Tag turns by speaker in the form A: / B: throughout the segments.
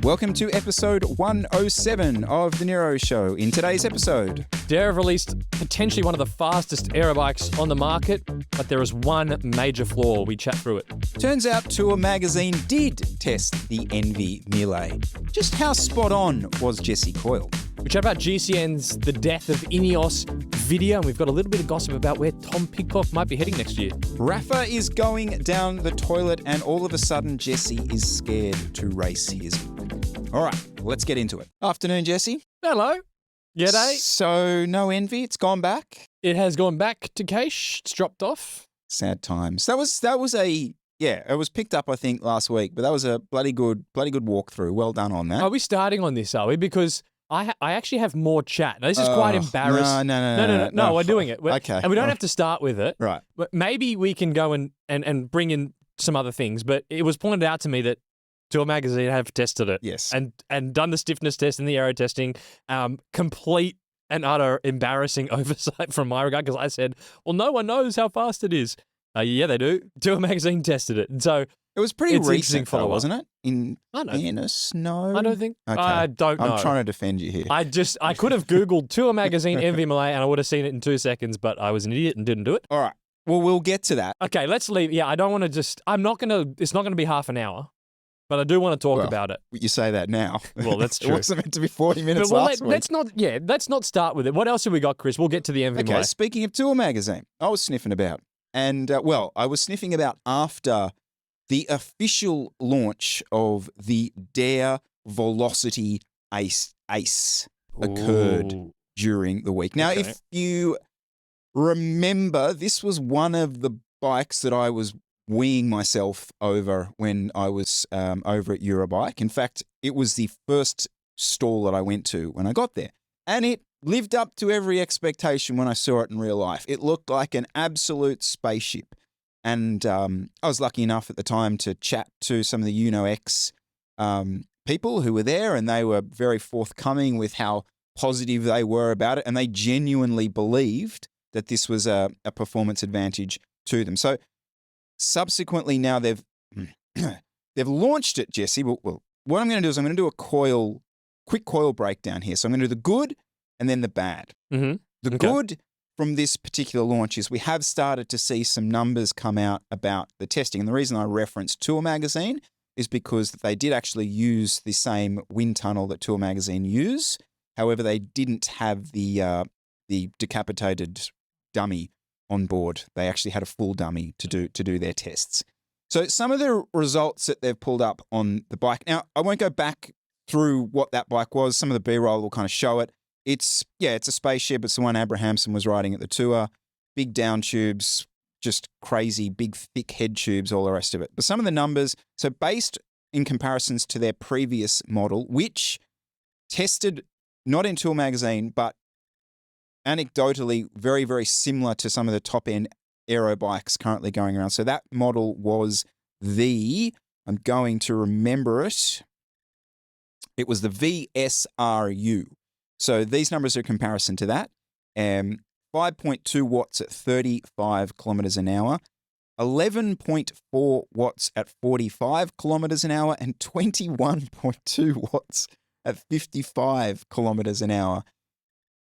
A: Welcome to episode 107 of the Nero Show. In today's episode,
B: Dare have released potentially one of the fastest aero bikes on the market, but there is one major flaw. We chat through it.
A: turns out Tour Magazine did test the Enve Melee. Just how spot on was Jesse Coyle?
B: We chat about GCN's The Death of INEOS video, and we've got a little bit of gossip about where Tom Pidcock might be heading next year.
A: Rapha is going down the toilet, and all of a sudden Jesse is scared to race his bike. All right, let's get into it. Afternoon, Jesse.
B: Hello. G'day.
A: So, no Enve, it's gone back?
B: It has gone back to cache. It's dropped off.
A: Sad times. It was picked up, I think, last week, but that was a bloody good walkthrough. Well done on that.
B: Are we starting on this, are we? Because I actually have more chat. Now, this is quite embarrassing. No, we're doing it.
A: Okay.
B: And we don't have to start with it.
A: Right.
B: But maybe we can go and bring in some other things. But it was pointed out to me that Tour Magazine have tested it.
A: Yes.
B: And done the stiffness test and the aero testing. Complete and utter embarrassing oversight from my regard, because I said, well, no one knows how fast it is. Yeah, they do. Tour Magazine tested it. And so
A: it was pretty recent,
B: follow,
A: wasn't it? In
B: I don't
A: fairness, no.
B: I don't think.
A: Okay.
B: I don't know.
A: I'm trying to defend you here.
B: I could have Googled Tour Magazine Enve Melee and I would have seen it in 2 seconds, but I was an idiot and didn't do it.
A: All right. Well, we'll get to that.
B: Okay, let's leave. Yeah, I don't want to it's not going to be half an hour, but I do want to talk about it.
A: You say that now.
B: Well, that's true.
A: It wasn't meant to be 40 minutes
B: But,
A: last week.
B: Let's not start with it. What else have we got, Chris? We'll get to the Enve Melee.
A: Okay, speaking of Tour Magazine, I was sniffing about. And, I was sniffing about after the official launch of the Dare Velocity Ace occurred during the week. Now, if you remember, this was one of the bikes that I was weeing myself over when I was over at Aero Bike. In fact, it was the first stall that I went to when I got there. And it lived up to every expectation when I saw it in real life. It looked like an absolute spaceship. And I was lucky enough at the time to chat to some of the UNOX people who were there, and they were very forthcoming with how positive they were about it, and they genuinely believed that this was a performance advantage to them. So subsequently now they've launched it, Jesse. Well, what I'm going to do is I'm going to do a quick coil breakdown here. So I'm going to do the good and then the bad.
B: Mm-hmm.
A: The good from this particular launch is we have started to see some numbers come out about the testing. And the reason I referenced Tour Magazine is because they did actually use the same wind tunnel that Tour Magazine use. However, they didn't have the decapitated dummy on board. They actually had a full dummy to do their tests. So some of the results that they've pulled up on the bike. Now, I won't go back through what that bike was. Some of the B-roll will kind of show it. It's a spaceship. It's the one Abrahamson was riding at the tour. Big down tubes, just crazy, big, thick head tubes, all the rest of it. But some of the numbers, so based in comparisons to their previous model, which tested not in Tour Magazine, but anecdotally very, very similar to some of the top-end aero bikes currently going around. So that model was I'm going to remember it. It was the VSRU. So these numbers are a comparison to that. 5.2 watts at 35 kilometers an hour, 11.4 watts at 45 kilometers an hour, and 21.2 watts at 55 kilometers an hour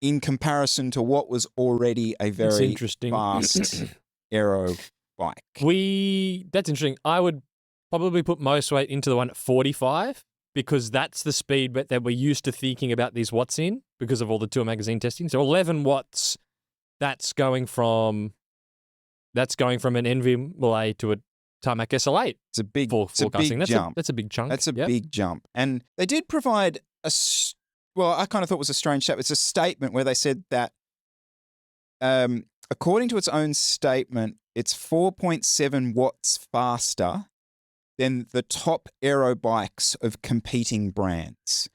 A: in comparison to what was already a very fast aero bike.
B: That's interesting. I would probably put most weight into the one at 45. Because that's the speed that we're used to thinking about these watts in because of all the Tour Magazine testing. So 11 watts, that's going from an Enve Melee to a Tarmac SL8.
A: It's a big,
B: jump. That's a big chunk.
A: That's a big jump. And they did provide I kind of thought it was a strange statement. It's a statement where they said that according to its own statement, it's 4.7 watts faster than the top aero bikes of competing brands,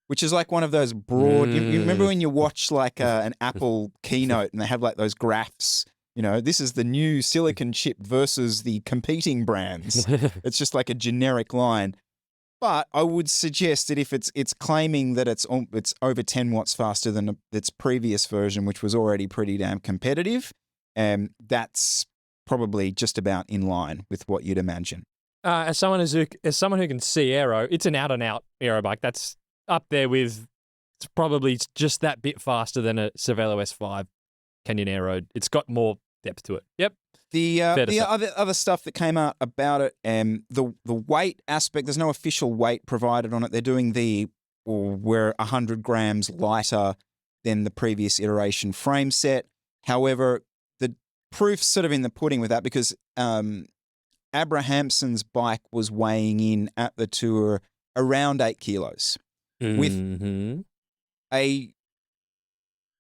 A: which is like one of those broad. You remember when you watch like an Apple keynote and they have like those graphs? This is the new silicon chip versus the competing brands. It's just like a generic line. But I would suggest that if it's claiming that it's over 10 watts faster than its previous version, which was already pretty damn competitive, that's probably just about in line with what you'd imagine.
B: As someone who can see aero, it's an out and out aero bike. That's up there with. It's probably just that bit faster than a Cervelo S5 Canyon Aero. It's got more depth to it. Yep.
A: The other stuff that came out about it, the weight aspect. There's no official weight provided on it. They're doing we're 100 grams lighter than the previous iteration frame set. However, the proof's sort of in the pudding with that because Abrahamson's bike was weighing in at the tour around 8 kilos with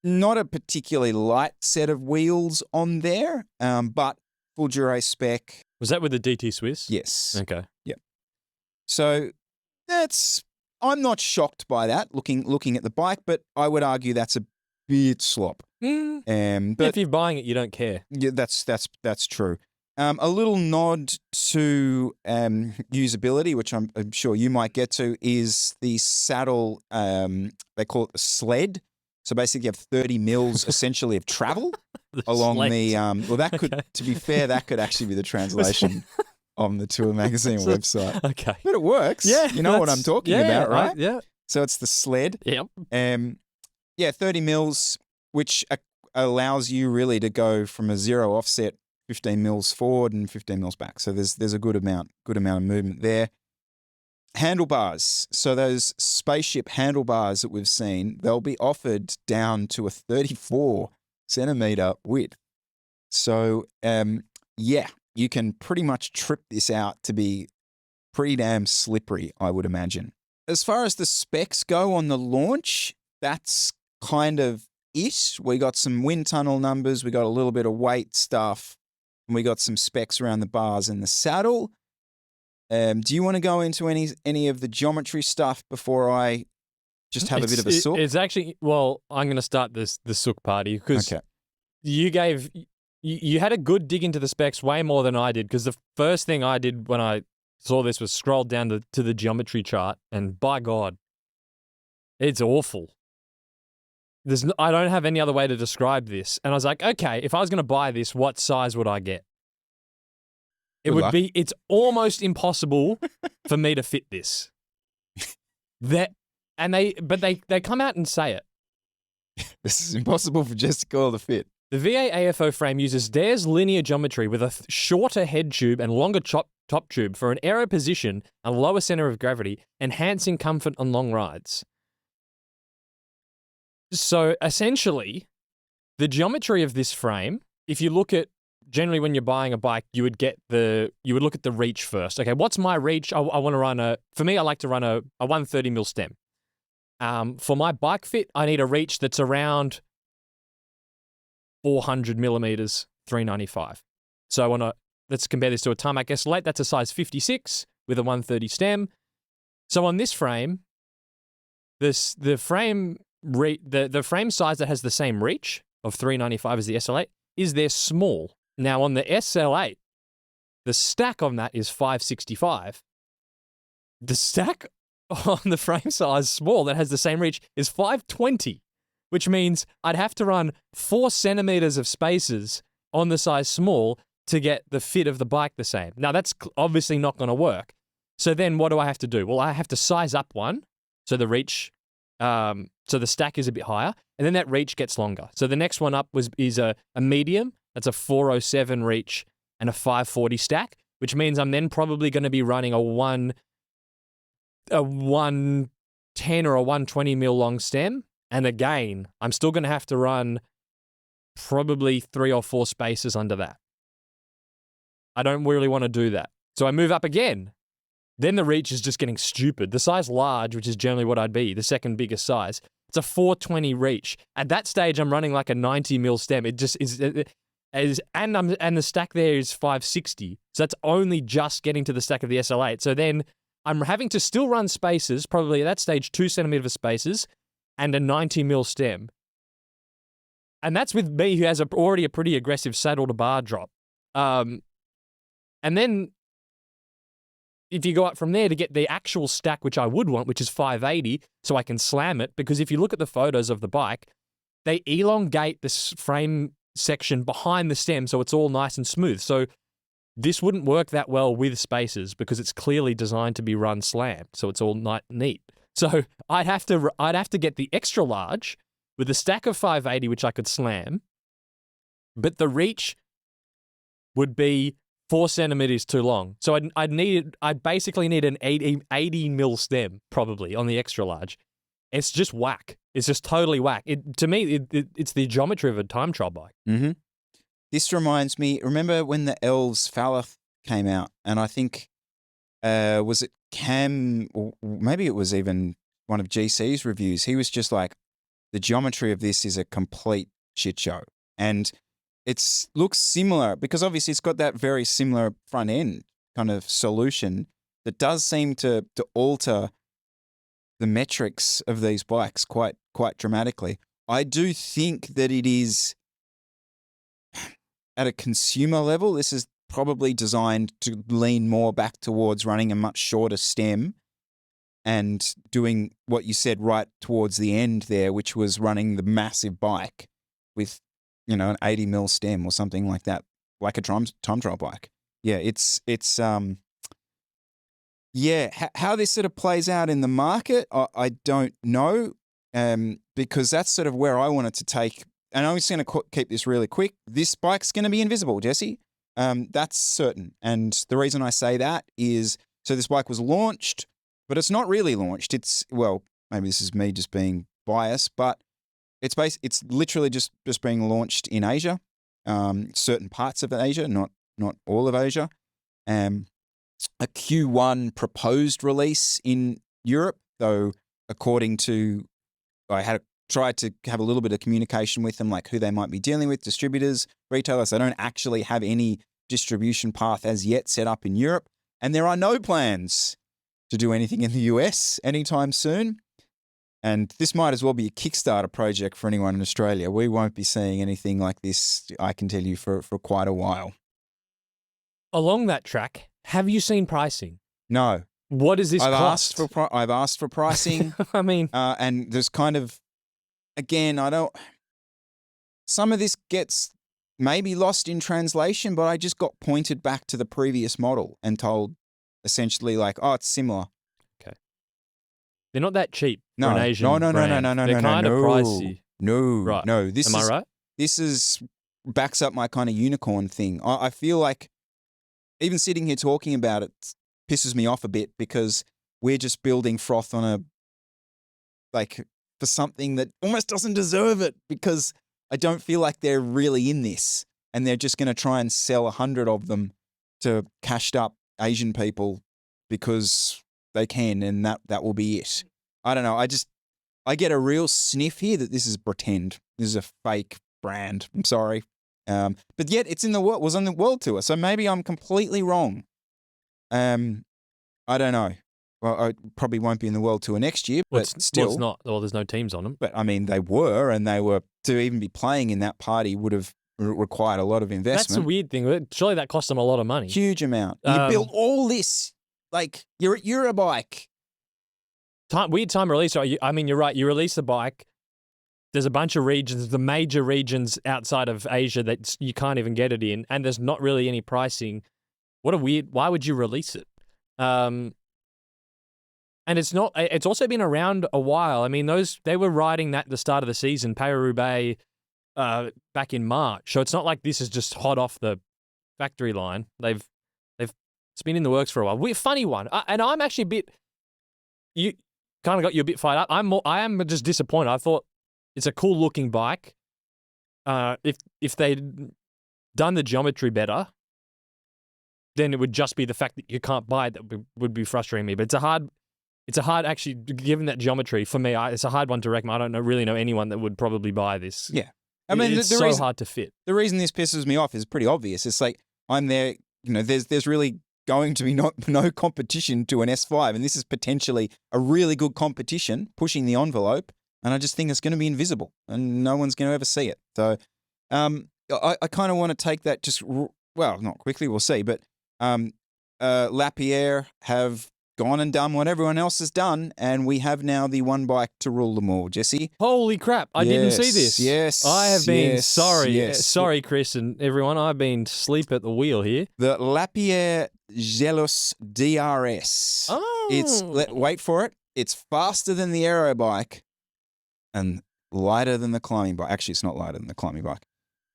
A: not a particularly light set of wheels on there, but full Dura spec.
B: Was that with the DT Swiss?
A: Yes.
B: Okay.
A: Yep. So I'm not shocked by that looking at the bike, but I would argue that's a bit slop.
B: But if you're buying it, you don't care.
A: Yeah, that's true. A little nod to usability, which I'm sure you might get to, is the saddle. They call it the sled. So basically, you have 30 mils essentially of travel along sled. Well, that could, okay. To be fair, that could actually be the translation on the Tour Magazine website.
B: Okay,
A: but it works. Yeah, you know what I'm talking about, right?
B: Yeah.
A: So it's the sled.
B: Yep.
A: 30 mils, which allows you really to go from a zero offset, 15 mils forward and 15 mils back. So there's a good amount of movement there. Handlebars. So those spaceship handlebars that we've seen, they'll be offered down to a 34 centimeter width. So you can pretty much trip this out to be pretty damn slippery, I would imagine. As far as the specs go on the launch, that's kind of it. We got some wind tunnel numbers, we got a little bit of weight stuff, and we got some specs around the bars and the saddle. Do you want to go into any of the geometry stuff before I just have a bit of a sook?
B: It's actually, well, I'm going to start the sook party because you had a good dig into the specs way more than I did, because the first thing I did when I saw this was scroll down to the geometry chart, and by God, it's awful. I don't have any other way to describe this. And I was like, okay, if I was going to buy this, what size would I get? It's almost impossible for me to fit this. They come out and say it.
A: This is impossible for Jessica to fit.
B: The VA AFO frame uses Dare's linear geometry with a shorter head tube and longer top tube for an aero position and lower center of gravity, enhancing comfort on long rides. So essentially, the geometry of this frame, if you look at, generally when you're buying a bike, you would look at the reach first. Okay, what's my reach? I want to run for me, I like to run a 130 mil stem. For my bike fit, I need a reach that's around 400 millimeters, 395. So let's compare this to a tarmac Escalate. That's a size 56 with a 130 stem. So on this frame, the frame size that has the same reach of 395 as the SL8 is their small. Now on the SL8, the stack on that is 565. The stack on the frame size small that has the same reach is 520, which means I'd have to run 4 centimeters of spaces on the size small to get the fit of the bike the same. Now that's obviously not going to work. So then what do I have to do? Well, I have to size up one, so the reach, so the stack is a bit higher, and then that reach gets longer. So the next one up is a medium. That's a 407 reach and a 540 stack, which means I'm then probably going to be running a 110 or a 120 mil long stem. And again, I'm still going to have to run probably 3 or 4 spaces under that. I don't really want to do that. So I move up again. Then the reach is just getting stupid. The size large, which is generally what I'd be, the second biggest size, it's a 420 reach. At that stage, I'm running like a 90 mil stem. It just is, and the stack there is 560. So that's only just getting to the stack of the SL8. So then I'm having to still run spaces, probably at that stage 2 centimeter spaces, and a 90 mil stem. And that's with me, who has already a pretty aggressive saddle to bar drop. And then if you go up from there to get the actual stack, which I would want, which is 580, so I can slam it, because if you look at the photos of the bike, they elongate this frame section behind the stem so it's all nice and smooth. So this wouldn't work that well with spacers because it's clearly designed to be run slam, so it's all neat. So I'd have to get the extra large with a stack of 580, which I could slam, but the reach would be 4 centimeters too long. So I'd basically need an 80 mil stem probably on the extra large. It's just whack. It's just totally whack. To me, it's the geometry of a time trial bike.
A: Mm-hmm. This reminds me, remember when the Elves Faleth came out, and I think, was it Cam, or maybe it was even one of GC's reviews, he was just like, the geometry of this is a complete shit show. And it looks similar because obviously it's got that very similar front end kind of solution that does seem to alter the metrics of these bikes quite dramatically. I do think that it is, at a consumer level, this is probably designed to lean more back towards running a much shorter stem and doing what you said right towards the end there, which was running the massive bike with, an 80 mil stem or something like that, like a time trial bike. Yeah, how this sort of plays out in the market, I don't know, because that's sort of where I wanted to take. And I'm just going to keep this really quick. This bike's going to be invisible, Jesse. That's certain. And the reason I say that is, so this bike was launched, but it's not really launched. Maybe this is me just being biased, but it's literally just being launched in Asia, certain parts of Asia, not all of Asia. A Q1 proposed release in Europe, though according to, I had tried to have a little bit of communication with them, like who they might be dealing with, distributors, retailers. They don't actually have any distribution path as yet set up in Europe, and there are no plans to do anything in the US anytime soon. And this might as well be a Kickstarter project for anyone in Australia. We won't be seeing anything like this, I can tell you, for quite a while.
B: Along that track, have you seen pricing?
A: No.
B: What does this cost?
A: I've asked for pricing.
B: I mean,
A: and there's kind of, again, some of this gets maybe lost in translation, but I just got pointed back to the previous model and told essentially like, oh, it's similar.
B: Okay. They're not that cheap for an Asian
A: No.
B: They're kind of pricey.
A: No.
B: Am I right?
A: This backs up my kind of unicorn thing. I feel like even sitting here talking about it pisses me off a bit because we're just building froth on for something that almost doesn't deserve it, because I don't feel like they're really in this and they're just going to try and sell 100 of them to cashed up Asian people because they can, and that will be it. I don't know. I get a real sniff here that this is pretend. This is a fake brand. I'm sorry. But yet it's was on the world tour. So maybe I'm completely wrong. I don't know. Well, I probably won't be in the world tour next year, but still.
B: It's not. Well, there's no teams on them.
A: But I mean, they were to even be playing in that party would have required a lot of investment.
B: That's a weird thing. Surely that cost them a lot of money.
A: Huge amount. You built all this, like you're at Eurobike.
B: Weird time release. I mean, you're right. You release the bike. There's a bunch of regions, the major regions outside of Asia that you can't even get it in, and there's not really any pricing. Why would you release it? And it's also been around a while. I mean, they were riding that at the start of the season, Paris-Roubaix, back in March. So it's not like this is just hot off the factory line. It's been in the works for a while. Funny one. And I'm actually you kind of got you a bit fired up. I am just disappointed. I thought it's a cool looking bike. If they'd done the geometry better, then it would just be the fact that you can't buy it that would be frustrating me. But it's a hard, actually, given that geometry, for me, it's a hard one to recommend. I don't really know anyone that would probably buy this.
A: Yeah. I mean,
B: it's so hard to fit.
A: The reason this pisses me off is pretty obvious. It's like, I'm there, there's really going to be no competition to an S5, and this is potentially a really good competition, pushing the envelope, and I just think it's going to be invisible, and no one's going to ever see it. So I kind of want to take that not quickly, we'll see, but Lapierre have gone and done what everyone else has done, and we have now the one bike to rule them all, Jesse.
B: Holy crap. I didn't see this.
A: Yes.
B: I have been
A: yes,
B: sorry.
A: yes.
B: Sorry, Chris and everyone. I've been asleep at the wheel here.
A: The Lapierre Gelus DRS.
B: Oh.
A: Wait for it. It's faster than the Aero Bike and lighter than the climbing bike. Actually, it's not lighter than the climbing bike.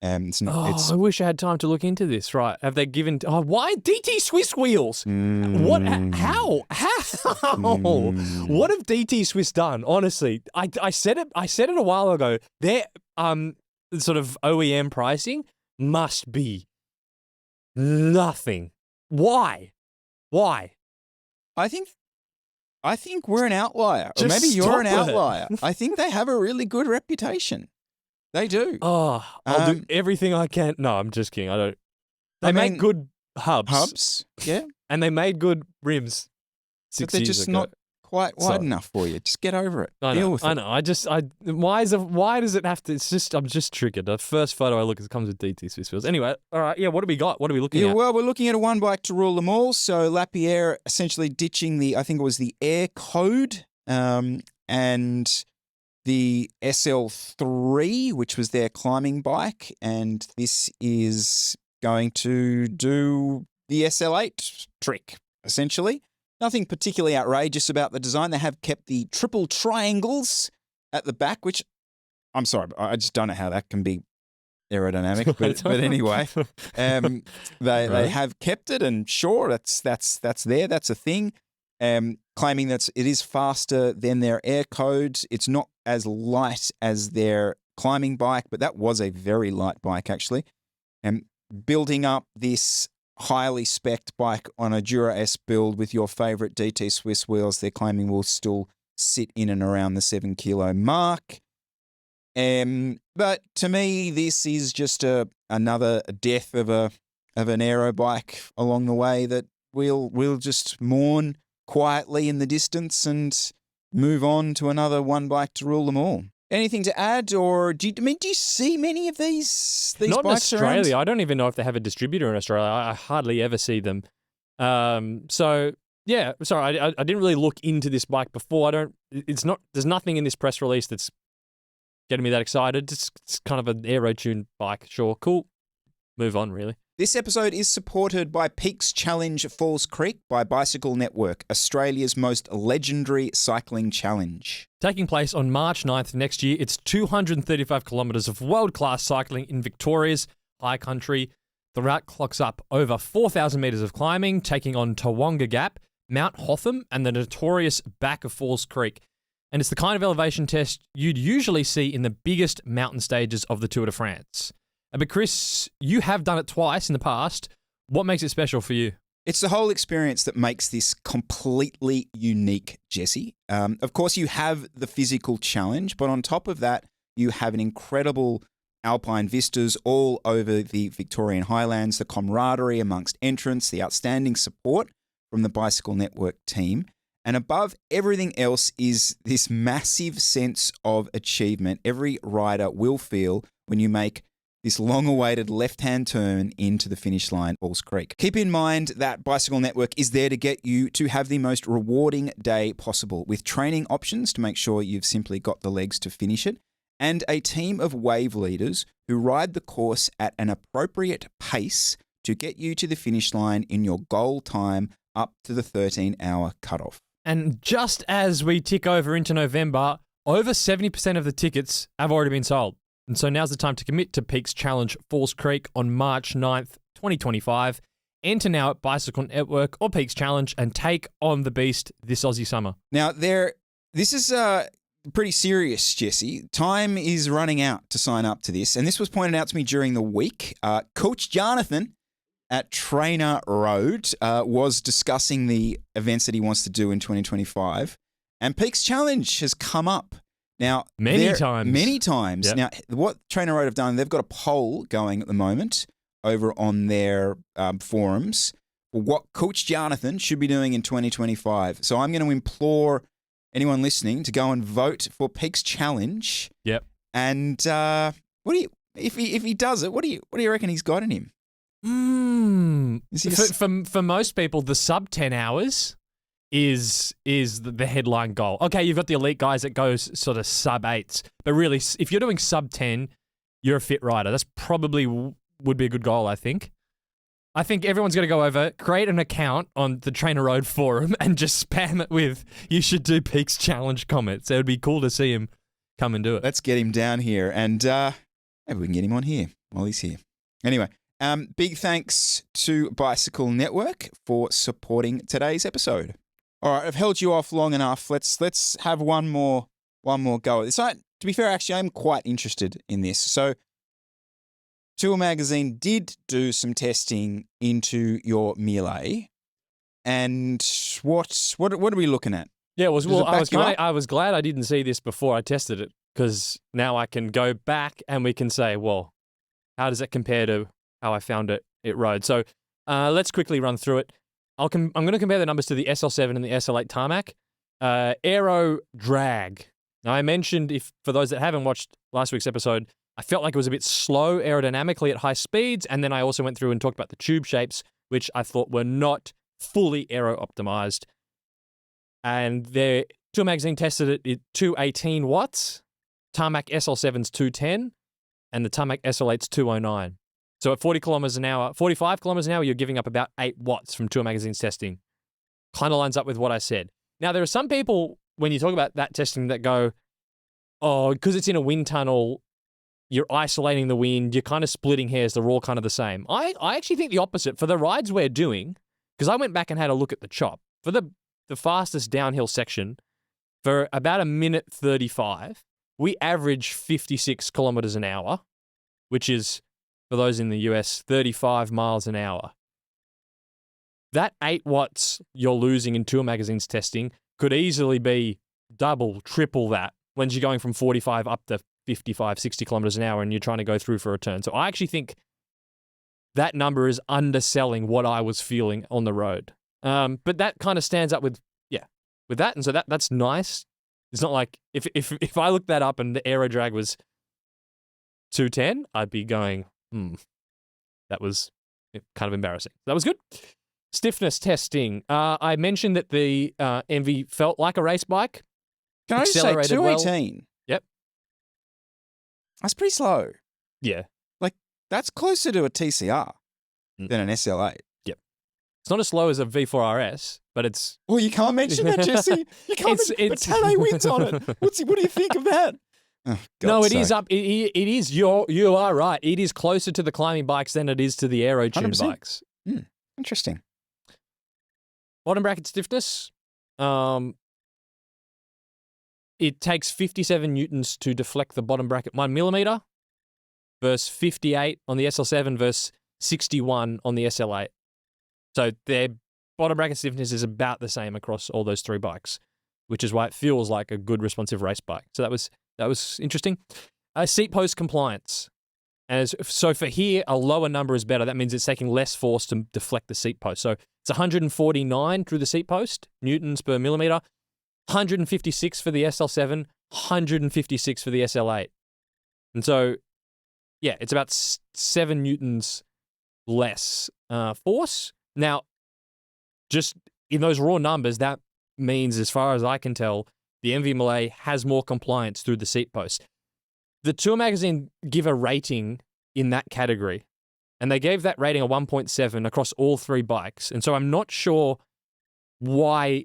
A: It's not.
B: I wish I had time to look into this. Right? Have they given? Why DT Swiss wheels? What? How? What have DT Swiss done? Honestly, I said it. I said it a while ago. Their sort of OEM pricing must be nothing. Why?
A: I think we're an outlier, or
B: Just
A: maybe you're an
B: stop it.
A: outlier. I think they have a really good reputation. They do.
B: Oh, I'll do everything I can. No, I'm just kidding. I don't. They make good hubs.
A: Hubs, yeah.
B: And they made good rims.
A: But they're just not quite wide enough for you. Just get over it. Deal with it.
B: I know. Why does it have to? I'm just triggered. The first photo I look at comes with DT Swiss wheels. Anyway, all right. Yeah, what do we got? What are we looking at?
A: Well, we're looking at a one bike to rule them all. So Lapierre essentially ditching I think it was the Air Code, and the SL3, which was their climbing bike, and this is going to do the SL8 trick, essentially. Nothing particularly outrageous about the design. They have kept the triple triangles at the back, which, I'm sorry, but I just don't know how that can be aerodynamic. But anyway, they have kept it, and sure, that's there. That's a thing. Claiming that it is faster than their Air Code. It's not as light as their climbing bike, but that was a very light bike, actually. And building up this highly spec'd bike on a Dura S build with your favorite DT Swiss wheels, they're claiming will still sit in and around the 7 kilo mark. But to me, this is just another death of an aero bike along the way that we'll just mourn quietly in the distance and move on to another one bike to rule them all. Anything to add, or do you see many of these
B: Not in
A: bikes
B: Australia.
A: around?
B: I don't even know if they have a distributor in Australia. I hardly ever see them. So yeah, sorry, I didn't really look into this bike before. There's nothing in this press release that's getting me that excited. It's kind of an aero-tuned bike. Sure, cool. Move on, really.
A: This episode is supported by Peaks Challenge Falls Creek by Bicycle Network, Australia's most legendary cycling challenge.
B: Taking place on March 9th next year, it's 235 kilometres of world-class cycling in Victoria's high country. The route clocks up over 4,000 metres of climbing, taking on Tawonga Gap, Mount Hotham, and the notorious back of Falls Creek. And it's the kind of elevation test you'd usually see in the biggest mountain stages of the Tour de France. But Chris, you have done it twice in the past. What makes it special for you?
A: It's the whole experience that makes this completely unique, Jesse. Of course, you have the physical challenge, but on top of that, you have an incredible alpine vistas all over the Victorian Highlands, the camaraderie amongst entrants, the outstanding support from the Bicycle Network team. And above everything else is this massive sense of achievement every rider will feel when you make this long-awaited left-hand turn into the finish line, Falls Creek. Keep in mind that Bicycle Network is there to get you to have the most rewarding day possible, with training options to make sure you've simply got the legs to finish it, and a team of wave leaders who ride the course at an appropriate pace to get you to the finish line in your goal time up to the 13-hour cutoff.
B: And just as we tick over into November, over 70% of the tickets have already been sold. And so now's the time to commit to Peaks Challenge Falls Creek on March 9th, 2025. Enter now at Bicycle Network or Peaks Challenge and take on the beast this Aussie summer.
A: Now, this is pretty serious, Jesse. Time is running out to sign up to this. And this was pointed out to me during the week. Coach Jonathan at Trainer Road was discussing the events that he wants to do in 2025. And Peaks Challenge has come up. Now,
B: many times.
A: Yep. Now, what Trainer Road have done, they've got a poll going at the moment over on their forums for what Coach Jonathan should be doing in 2025. So I'm going to implore anyone listening to go and vote for Peaks Challenge.
B: Yep.
A: And if he does it, what do you reckon he's got in him?
B: For most people, the sub 10 hours is the headline goal. Okay, you've got the elite guys that goes sort of sub 8s, but really, if you're doing sub 10, you're a fit rider. That's probably would be a good goal, I think. I think everyone's going to go over, create an account on the Trainer Road forum and just spam it with, you should do Peaks Challenge comments. It would be cool to see him come and do it.
A: Let's get him down here, and maybe we can get him on here while he's here. Anyway, big thanks to Bicycle Network for supporting today's episode. All right, I've held you off long enough. Let's have one more go at this. To be fair, actually, I'm quite interested in this. So, Tour Magazine did do some testing into your Melee, and what are we looking at?
B: Yeah, I was glad I didn't see this before I tested it, because now I can go back and we can say, well, how does it compare to how I found it rode? So let's quickly run through it. I'm going to compare the numbers to the SL7 and the SL8 tarmac. Aero drag. Now, I mentioned, for those that haven't watched last week's episode, I felt like it was a bit slow aerodynamically at high speeds, and then I also went through and talked about the tube shapes, which I thought were not fully aero-optimized. And their Tour Magazine tested it at 218 watts, tarmac SL7's 210, and the tarmac SL8's 209. So at 45 kilometers an hour, you're giving up about 8 watts from Tour Magazine's testing. Kind of lines up with what I said. Now, there are some people, when you talk about that testing, that go, oh, because it's in a wind tunnel, you're isolating the wind, you're kind of splitting hairs, they're all kind of the same. I actually think the opposite. For the rides we're doing, because I went back and had a look at the chop, for the fastest downhill section, for about 1:35, we average 56 kilometers an hour, which is, for those in the US, 35 miles an hour. That 8 watts you're losing in Tour Magazine's testing could easily be double, triple that when you're going from 45 up to 55, 60 kilometers an hour and you're trying to go through for a turn. So I actually think that number is underselling what I was feeling on the road. But that kind of stands up with that. And so that's nice. It's not like if I looked that up and the aero drag was 210, I'd be going, that was kind of embarrassing. That was good. Stiffness testing. I mentioned that the Enve felt like a race bike.
A: Can I just say 218?
B: Well. Yep.
A: That's pretty slow.
B: Yeah.
A: Like, that's closer to a TCR than an SL8.
B: Yep. It's not as slow as a V4 RS, but it's...
A: Well, you can't mention that, Jesse. You can't mention... But Tane wins on it. What do you think of that? Oh,
B: no, it is up. It is. You are right. It is closer to the climbing bikes than it is to the aero tune bikes.
A: Interesting.
B: Bottom bracket stiffness. It takes 57 newtons to deflect the bottom bracket 1 millimeter versus 58 on the SL7 versus 61 on the SL8. So their bottom bracket stiffness is about the same across all those 3 bikes, which is why it feels like a good responsive race bike. So that was interesting. Seat post compliance. So for here, a lower number is better. That means it's taking less force to deflect the seat post. So it's 149 through the seat post, newtons per millimeter, 156 for the SL7, 156 for the SL8. And so, yeah, it's about 7 newtons less force. Now, just in those raw numbers, that means, as far as I can tell, the Enve Melee has more compliance through the seat post. The Tour Magazine give a rating in that category, and they gave that rating a 1.7 across all 3 bikes. And so I'm not sure why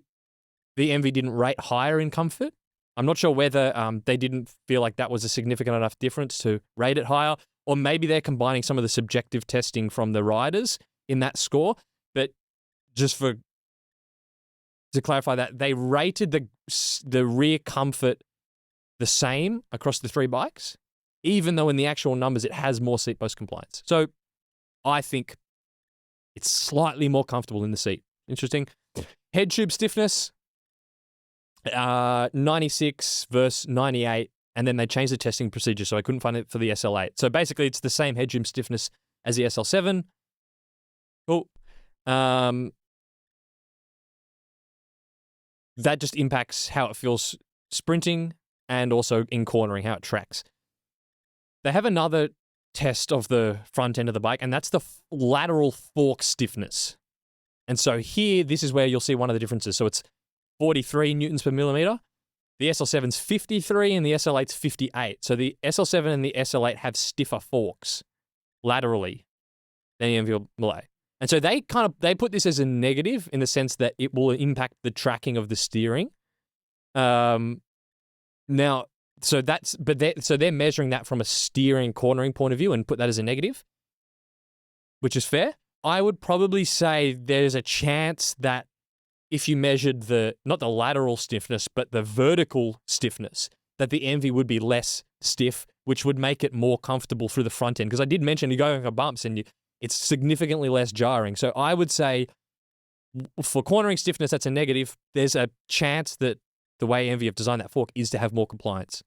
B: the Enve didn't rate higher in comfort. I'm not sure whether they didn't feel like that was a significant enough difference to rate it higher, or maybe they're combining some of the subjective testing from the riders in that score. But just to clarify that, they rated the rear comfort the same across the 3 bikes, even though in the actual numbers it has more seat post compliance. So I think it's slightly more comfortable in the seat. Interesting. Head tube stiffness, 96 versus 98, and then they changed the testing procedure, so I couldn't find it for the SL8. So basically it's the same head tube stiffness as the SL7. Cool. That just impacts how it feels sprinting and also in cornering, how it tracks. They have another test of the front end of the bike, and that's the lateral fork stiffness. And so here, this is where you'll see one of the differences. So it's 43 newtons per millimeter. The SL7's 53 and the SL8's 58. So the SL7 and the SL8 have stiffer forks laterally than the Enve Melee. And so they put this as a negative in the sense that it will impact the tracking of the steering. Now, so they're measuring that from a steering cornering point of view and put that as a negative, which is fair. I would probably say there's a chance that if you measured not the lateral stiffness, but the vertical stiffness, that the Enve would be less stiff, which would make it more comfortable through the front end. Because I did mention you go over bumps and it's significantly less jarring. So I would say for cornering stiffness, that's a negative. There's a chance that the way Enve have designed that fork is to have more compliance.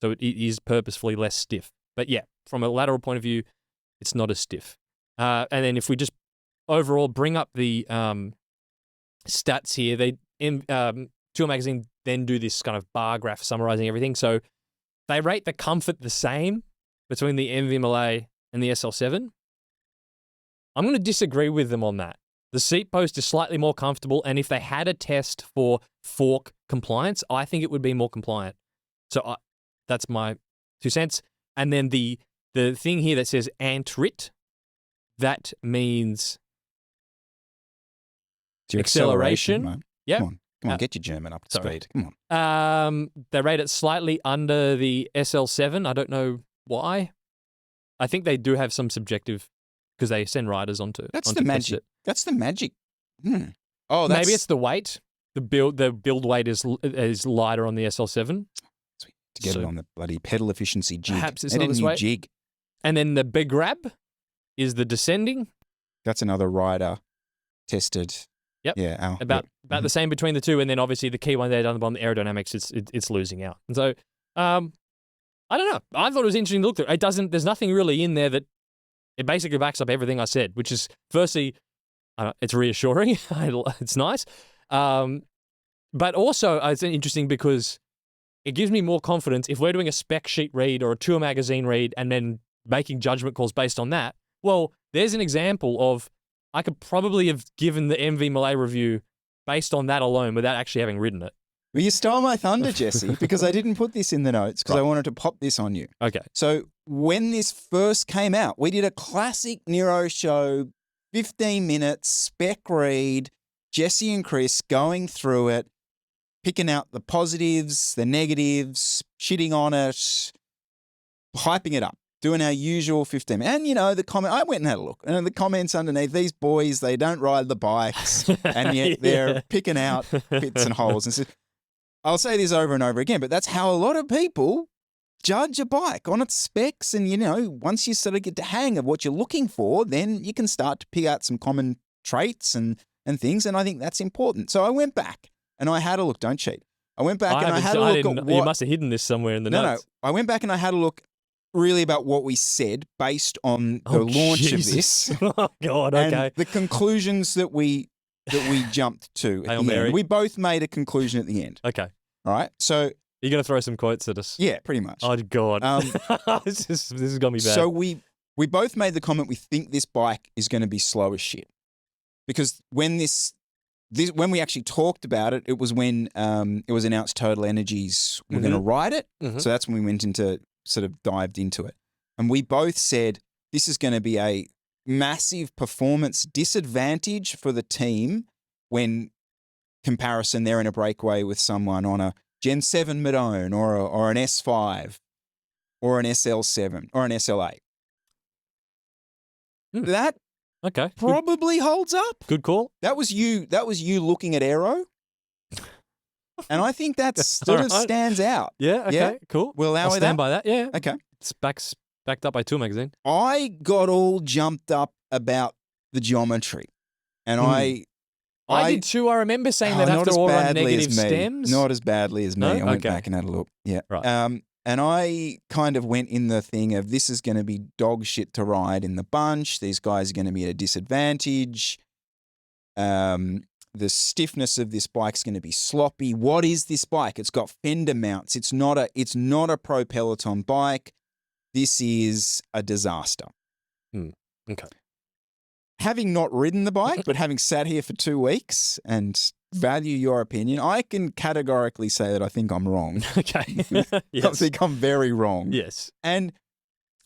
B: So it is purposefully less stiff. But yeah, from a lateral point of view, it's not as stiff. And then if we just overall bring up the stats here, Tour Magazine then do this kind of bar graph summarizing everything. So they rate the comfort the same between the Enve Melee and the SL7. I'm going to disagree with them on that. The seat post is slightly more comfortable, and if they had a test for fork compliance, I think it would be more compliant. So that's my 2 cents. And then the thing here that says Antrit, that means
A: Your
B: acceleration.
A: Man.
B: Yeah.
A: Come on, get your German up to
B: sorry.
A: speed. Come on.
B: They rate it slightly under the SL7. I don't know why. I think they do have some subjective because they send riders onto
A: The magic.
B: it.
A: That's the magic. Oh,
B: maybe it's the weight. The build weight is lighter on the SL7.
A: Sweet. To get it on the bloody pedal efficiency jig.
B: Perhaps it's
A: they
B: not
A: did a
B: this
A: new
B: way.
A: jig.
B: And then the big grab is the descending.
A: That's another rider tested.
B: Yep.
A: Yeah.
B: About the same between the two, and then obviously the key one there down the bottom, the aerodynamics, it's losing out. And so, I don't know. I thought it was interesting to look through. There's nothing really in there that it basically backs up everything I said, which is firstly, it's reassuring. It's nice, but also it's interesting because it gives me more confidence if we're doing a spec sheet read or a tour magazine read and then making judgment calls based on that. Well, there's an example of. I could probably have given the Enve Melee review based on that alone without actually having ridden it.
A: Well, you stole my thunder, Jesse, because I didn't put this in the notes because I wanted to pop this on you.
B: Okay.
A: So when this first came out, we did a classic Nero Show, 15 minutes, spec read, Jesse and Chris going through it, picking out the positives, the negatives, shitting on it, hyping it up. Doing our usual 15. And, the comment, I went and had a look. And the comments underneath, these boys, they don't ride the bikes. And yet they're picking out bits and holes. And so, I'll say this over and over again, but that's how a lot of people judge a bike on its specs. And, once you sort of get the hang of what you're looking for, then you can start to pick out some common traits and things. And I think that's important. So I went back and I had a look. Don't cheat. I went back and I had a look at what...
B: You must have hidden this somewhere in the notes.
A: No. I went back and I had a look really about what we said based on the launch of this.
B: Oh, God, okay.
A: And the conclusions that we jumped to at the end. We both made a conclusion at the end.
B: Okay.
A: All right. So
B: you're going to throw some quotes at us?
A: Yeah, pretty much.
B: Oh, God. This is going to be bad.
A: So we both made the comment we think this bike is going to be slow as shit. Because when when we actually talked about it, it was when it was announced Total Energies were going to ride it. Mm-hmm. So that's when we sort of dived into it. And we both said this is going to be a massive performance disadvantage for the team when comparison they're in a breakaway with someone on a Gen 7 Madone or an S5 or an SL7 or an SL8. That probably holds up.
B: Good call.
A: That was you looking at Aero. And I think that sort of stands out.
B: Yeah, okay,
A: yeah?
B: Cool.
A: We'll allow
B: I'll stand by that, yeah.
A: Okay.
B: It's backed up by Tour Magazine.
A: I got all jumped up about the geometry. And I
B: did too. I remember saying that after all run negative stems.
A: Not as badly as me.
B: No?
A: I went back and had a look. Yeah.
B: Right.
A: And I kind of went in the thing of this is going to be dog shit to ride in the bunch. These guys are going to be at a disadvantage. The stiffness of this bike's going to be sloppy. What is this bike? It's got fender mounts. It's not a pro peloton bike. This is a disaster.
B: Okay.
A: having not ridden the bike, but having sat here for 2 weeks and value your opinion, I can categorically say that I think I'm wrong.
B: Okay.
A: I
B: Yes.
A: think I'm very wrong.
B: Yes.
A: And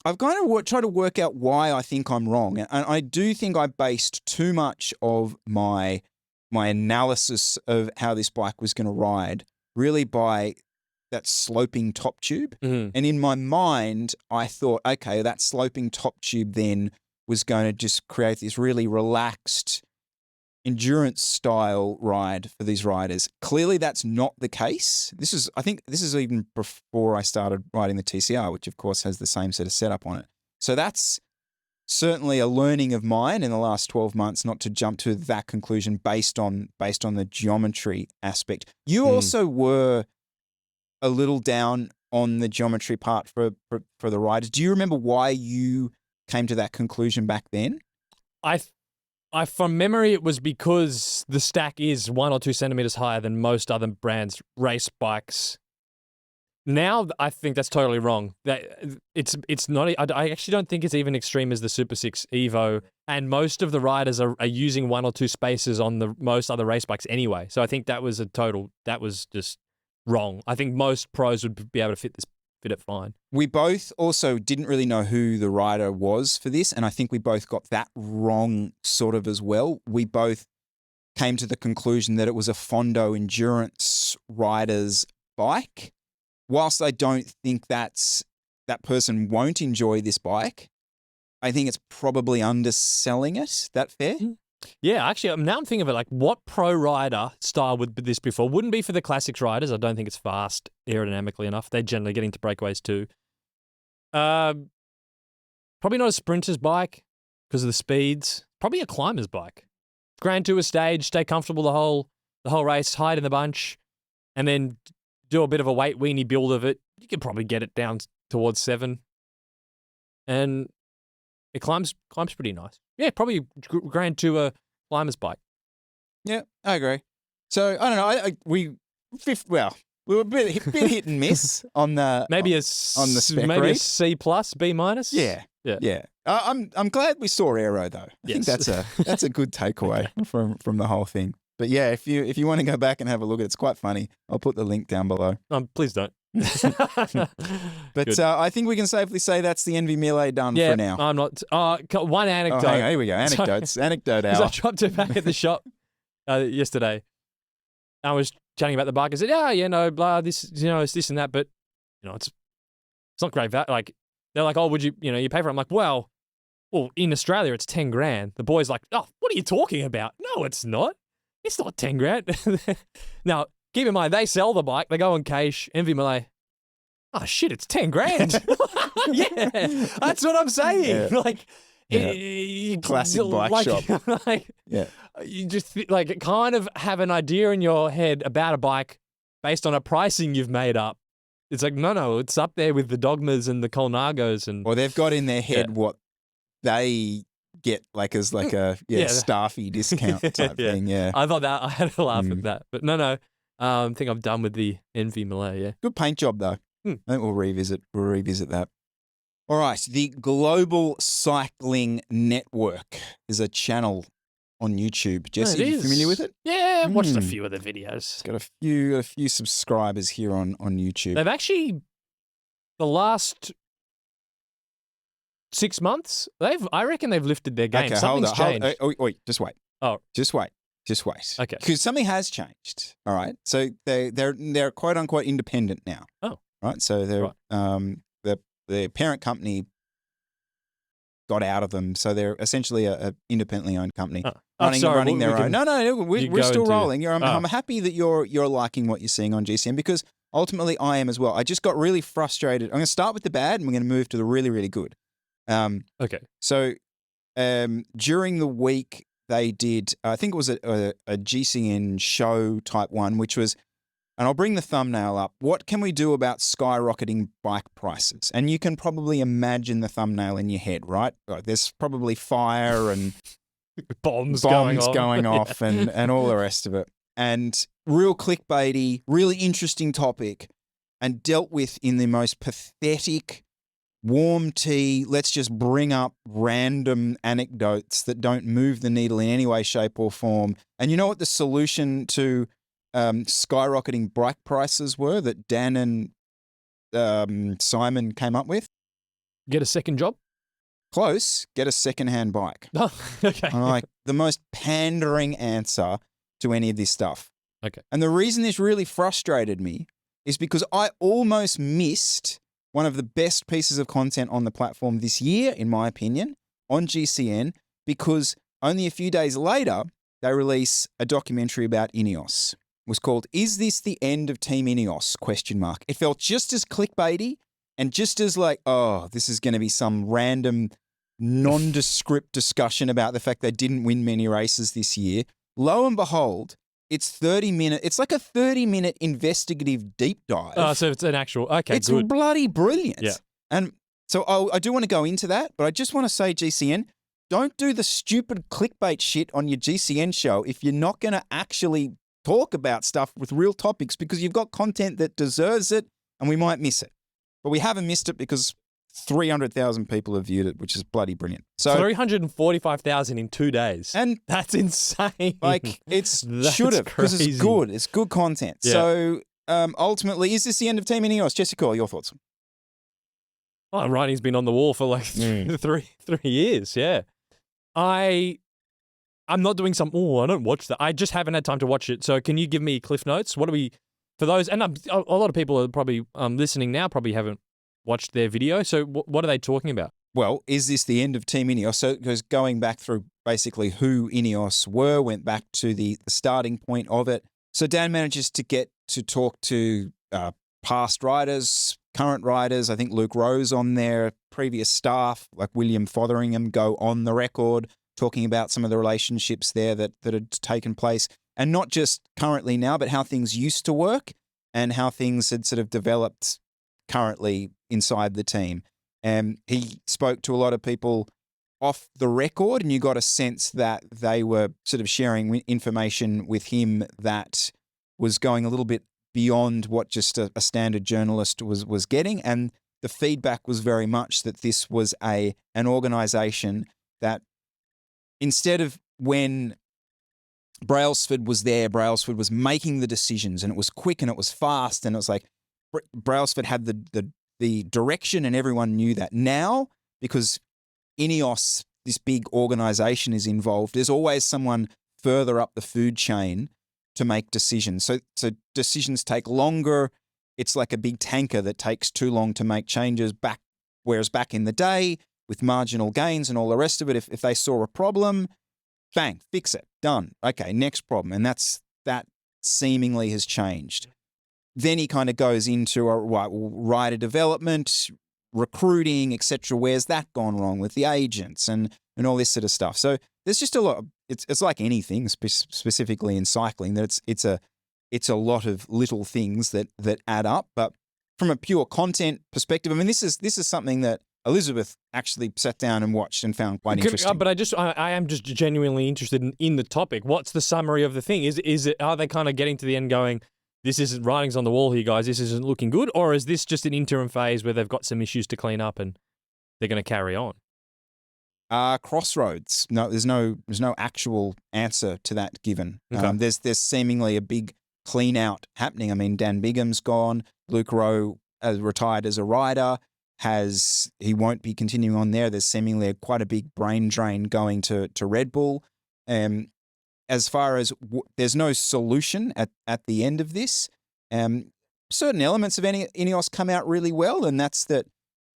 A: I've kind of tried to work out why I think I'm wrong. And I do think I based too much of my analysis of how this bike was going to ride really by that sloping top tube.
B: Mhm.
A: And in my mind, I thought, okay, that sloping top tube then was going to just create this really relaxed endurance style ride for these riders. Clearly that's not the case. I think this is even before I started riding the TCR, which of course has the same sort of setup on it. So that's certainly a learning of mine in the last 12 months, not to jump to that conclusion based on the geometry aspect. You also were a little down on the geometry part for the riders. Do you remember why you came to that conclusion back then?
B: I from memory, it was because the stack is 1 or 2 centimeters higher than most other brands' race bikes. Now, I think that's totally wrong. That it's not. I actually don't think it's even extreme as the Super 6 Evo, and most of the riders are using 1 or 2 spaces on the most other race bikes anyway. So I think that was just wrong. I think most pros would be able to fit it fine.
A: We both also didn't really know who the rider was for this, and I think we both got that wrong sort of as well. We both came to the conclusion that it was a Fondo endurance rider's bike. Whilst I don't think that person won't enjoy this bike, I think it's probably underselling it. That fair?
B: Yeah, actually, now I'm thinking of it, like, what pro rider style would this be for? Wouldn't be for the classics riders. I don't think it's fast aerodynamically enough. They generally get into breakaways too. Probably not a sprinter's bike because of the speeds. Probably a climber's bike. Grand Tour stage, stay comfortable the whole race, hide in the bunch, and then do a bit of a weight weenie build of it. You could probably get it down towards 7. And it climbs pretty nice. Yeah, probably Grand Tour climber's bike.
A: Yeah, I agree. So I don't know. We were a bit hit and miss on the
B: maybe
A: on the spec
B: maybe
A: read.
B: a C plus, B minus.
A: Yeah. I'm glad we saw Aero though. I think
B: Yes.
A: that's a good takeaway from the whole thing. But yeah, if you want to go back and have a look at it, it's quite funny. I'll put the link down below.
B: Please don't.
A: But I think we can safely say that's the Enve Melee done for now.
B: I'm not. One anecdote.
A: Oh, hang on, here we go. Anecdotes. Anecdote
B: Because I
A: hour.
B: dropped it back at the shop yesterday. I was chatting about the bike. I said, no, blah, this, it's this and that, but it's not great value. Like, they're like, oh, would you pay for it? I'm like, well, in Australia, it's 10 grand. The boy's like, oh, what are you talking about? No, it's not. It's not 10 grand. Now, keep in mind, they sell the bike. They go on cash. Enve Melee. Oh, shit, it's 10 grand. Yeah, that's what I'm saying.
A: Yeah.
B: Like,
A: Classic bike shop.
B: Like,
A: Yeah.
B: you just kind of have an idea in your head about a bike based on a pricing you've made up. It's like, no, it's up there with the Dogmas and the Colnagos. And
A: Well, they've got in their head what they get as a staffy discount type thing. Yeah.
B: I thought that I had a laugh at that, but no. I think I'm done with the Enve Melee. Yeah,
A: Good paint job though. I think we'll revisit that. All right. The Global Cycling Network is a channel on YouTube. Jesse,
B: it
A: you
B: is.
A: familiar with it?
B: Yeah, I've watched a few of the videos.
A: It's got a few subscribers here on YouTube.
B: They've actually, the last 6 months, I reckon they've lifted their game.
A: Okay,
B: Something's changed.
A: Wait, just wait.
B: Oh.
A: Just wait.
B: Okay.
A: Because something has changed. All right. So they're quote unquote independent now.
B: Oh.
A: Right. So they're the parent company got out of them. So they're essentially a independently owned company. Running their own. No, we're still rolling. I'm happy that you're liking what you're seeing on GCN because ultimately I am as well. I just got really frustrated. I'm going to start with the bad and we're going to move to the really, really good.
B: Okay.
A: So during the week they did, I think it was a GCN show type one, which was, and I'll bring the thumbnail up, what can we do about skyrocketing bike prices? And you can probably imagine the thumbnail in your head, right? Like there's probably fire and
B: bombs going
A: off and all the rest of it. And real clickbaity, really interesting topic and dealt with in the most pathetic, warm tea. Let's just bring up random anecdotes that don't move the needle in any way, shape, or form. And you know what the solution to skyrocketing bike prices were that Dan and Simon came up with?
B: Get a second job?
A: Close. Get a secondhand bike.
B: Oh, okay.
A: I'm like the most pandering answer to any of this stuff.
B: Okay.
A: And the reason this really frustrated me is because I almost missed one of the best pieces of content on the platform this year, in my opinion, on GCN, because only a few days later, they release a documentary about INEOS. It was called, "Is This the End of Team INEOS?" ? It felt just as clickbaity and just as like, oh, this is going to be some random nondescript discussion about the fact they didn't win many races this year. Lo and behold, it's 30-minute. It's like a 30-minute investigative deep dive.
B: Oh, so it's an actual. Okay,
A: it's
B: good.
A: bloody brilliant.
B: Yeah.
A: And so I do want to go into that, but I just want to say, GCN, don't do the stupid clickbait shit on your GCN show if you're not going to actually talk about stuff with real topics, because you've got content that deserves it and we might miss it. But we haven't missed it because 300,000 people have viewed it, which is bloody brilliant. So
B: 345,000 in 2 days.
A: And
B: that's insane.
A: like should have, because it's good. It's good content.
B: Yeah.
A: So ultimately, is this the end of Team INEOS? Jessica, your thoughts?
B: Oh, writing's been on the wall for like three years. Yeah. I'm not doing some. Oh, I don't watch that. I just haven't had time to watch it. So can you give me cliff notes? What are we for those? And a lot of people are probably listening now. Probably haven't watched their video. So what are they talking about?
A: Well, is this the end of Team INEOS? So it goes going back through basically who INEOS were, went back to the starting point of it. So Dan manages to get to talk to past riders, current riders. I think Luke Rowe's on there, previous staff like William Fotheringham go on the record talking about some of the relationships there that had taken place. And not just currently now, but how things used to work and how things had sort of developed currently inside the team. And he spoke to a lot of people off the record, and you got a sense that they were sort of sharing information with him that was going a little bit beyond what just a standard journalist was getting. And the feedback was very much that this was an organization that, instead of when Brailsford was there, Brailsford was making the decisions, and it was quick and it was fast, and it was like Brailsford had the direction and everyone knew that. Now, because INEOS, this big organization, is involved, there's always someone further up the food chain to make decisions. So decisions take longer. It's like a big tanker that takes too long to make changes back, whereas back in the day, with marginal gains and all the rest of it, if they saw a problem, bang, fix it, done. Okay, next problem. And that seemingly has changed. Then he kind of goes into rider development, recruiting, etc. Where's that gone wrong with the agents and all this sort of stuff? So there's just a lot. It's like anything, specifically in cycling, that it's a lot of little things that add up. But from a pure content perspective, I mean, this is something that Elizabeth actually sat down and watched and found quite interesting.
B: But I am just genuinely interested in the topic. What's the summary of the thing? Is it, are they kind of getting to the end going, this isn't, writing's on the wall here, guys, this isn't looking good? Or is this just an interim phase where they've got some issues to clean up and they're going to carry on?
A: Crossroads. No, there's no actual answer to that given.
B: Okay.
A: There's seemingly a big clean out happening. I mean, Dan Bigham's gone. Luke Rowe has retired as a rider. He won't be continuing on there. There's seemingly quite a big brain drain going to Red Bull. As far as there's no solution at the end of this. Certain elements of INEOS come out really well, and that's that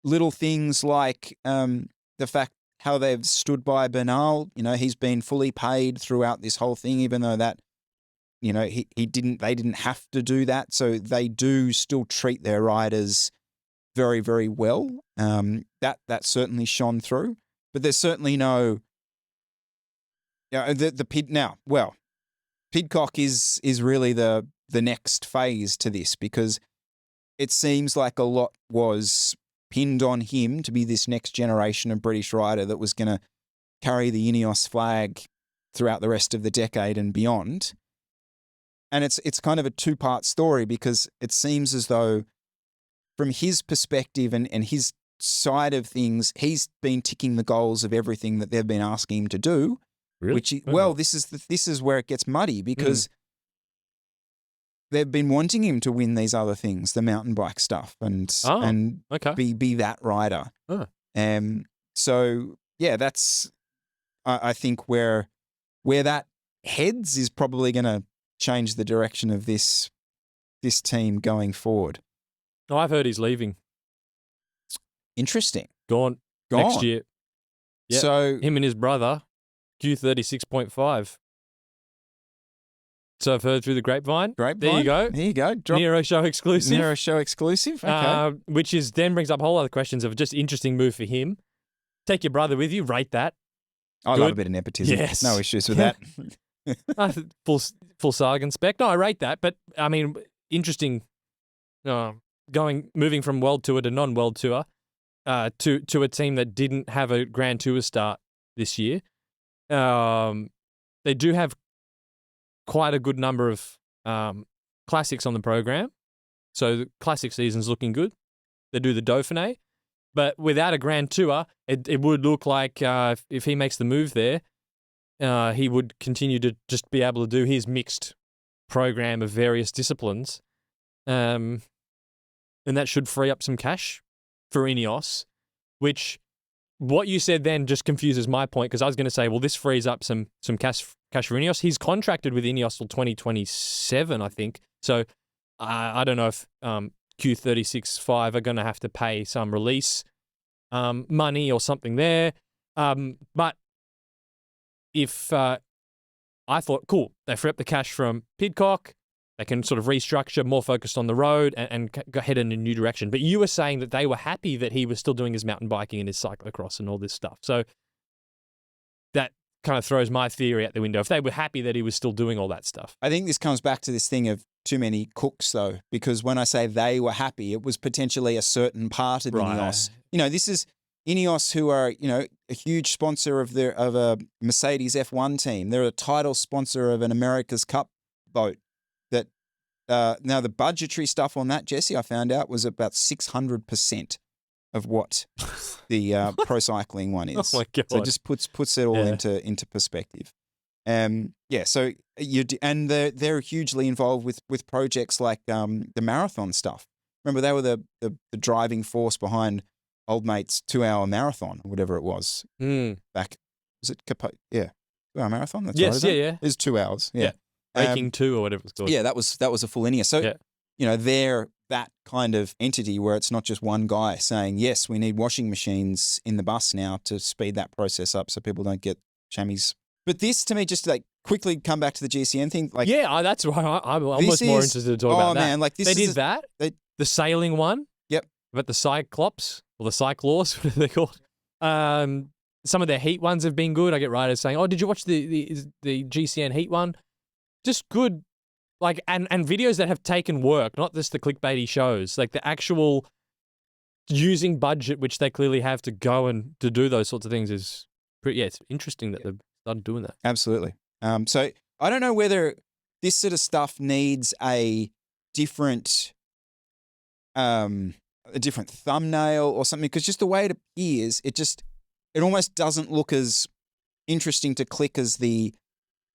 A: little things like the fact how they've stood by Bernal. You know, he's been fully paid throughout this whole thing, even though that, you know, they didn't have to do that. So they do still treat their riders very, very well. That certainly shone through, but there's certainly no. Pidcock is really the next phase to this, because it seems like a lot was pinned on him to be this next generation of British rider that was going to carry the INEOS flag throughout the rest of the decade and beyond. And it's kind of a two-part story, because it seems as though, from his perspective and his side of things, he's been ticking the goals of everything that they've been asking him to do.
B: Really?
A: Which, well, this is where it gets muddy because they've been wanting him to win these other things, the mountain bike stuff, and be that rider.
B: Oh.
A: So yeah, that's I think where that heads is probably going to change the direction of this team going forward.
B: Oh, I've heard he's leaving.
A: Interesting.
B: Gone. Next year. Yeah.
A: So
B: him and his brother, Q36.5. So I've heard through the grapevine. There you go.
A: There you go.
B: Nero Show exclusive.
A: Nero Show exclusive. Okay.
B: Which then brings up a whole other questions of just interesting move for him. Take your brother with you. Rate that.
A: I love a bit of nepotism.
B: Yes.
A: No issues with that.
B: Full Sagan spec. No, I rate that. But I mean, interesting. Moving from World Tour to non-World Tour, to a team that didn't have a Grand Tour start this year. They do have quite a good number of classics on the program. So the classic season's looking good. They do the Dauphiné. But without a Grand Tour, it would look like if he makes the move there, he would continue to just be able to do his mixed program of various disciplines. And that should free up some cash for INEOS, which what you said then just confuses my point because I was going to say, well, this frees up some cash for INEOS. He's contracted with INEOS till 2027, I think. So I don't know if Q36.5 are going to have to pay some release money or something there. But if I thought, cool, they free up the cash from Pidcock, they can sort of restructure, more focused on the road and go head in a new direction. But you were saying that they were happy that he was still doing his mountain biking and his cyclocross and all this stuff. So that kind of throws my theory out the window. If they were happy that he was still doing all that stuff.
A: I think this comes back to this thing of too many cooks, though, because when I say they were happy, it was potentially a certain part of INEOS. This is INEOS, who are a huge sponsor of a Mercedes F1 team. They're a title sponsor of an America's Cup boat. That now the budgetary stuff on that, Jesse, I found out was about 600% of what the pro cycling one is.
B: Oh my God.
A: So it just puts it all into perspective. So they're hugely involved with projects like the marathon stuff. Remember, they were the driving force behind old mate's 2-hour marathon or whatever it was back. Was it Capote? Yeah, 2-hour marathon. That's
B: yes,
A: right,
B: yeah.
A: It was 2 hours. Yeah.
B: Baking 2 or whatever it's called.
A: Yeah, that was a full INEOS. So they're that kind of entity where it's not just one guy saying, yes, we need washing machines in the bus now to speed that process up so people don't get chamois. But this, to me, just like quickly come back to the GCN thing. Like,
B: that's why I'm almost more interested to talk about that. Oh, man,
A: like this
B: the sailing one.
A: Yep.
B: But the Cyclops or the Cyclaws, what are they called? Some of their heat ones have been good. I get riders saying, oh, did you watch the GCN heat one? Just good, like, and videos that have taken work, not just the clickbaity shows, like the actual using budget, which they clearly have to go and to do those sorts of things is pretty, it's interesting that they've started doing that.
A: Absolutely. So I don't know whether this sort of stuff needs a different thumbnail or something, because just the way it appears, it almost doesn't look as interesting to click as the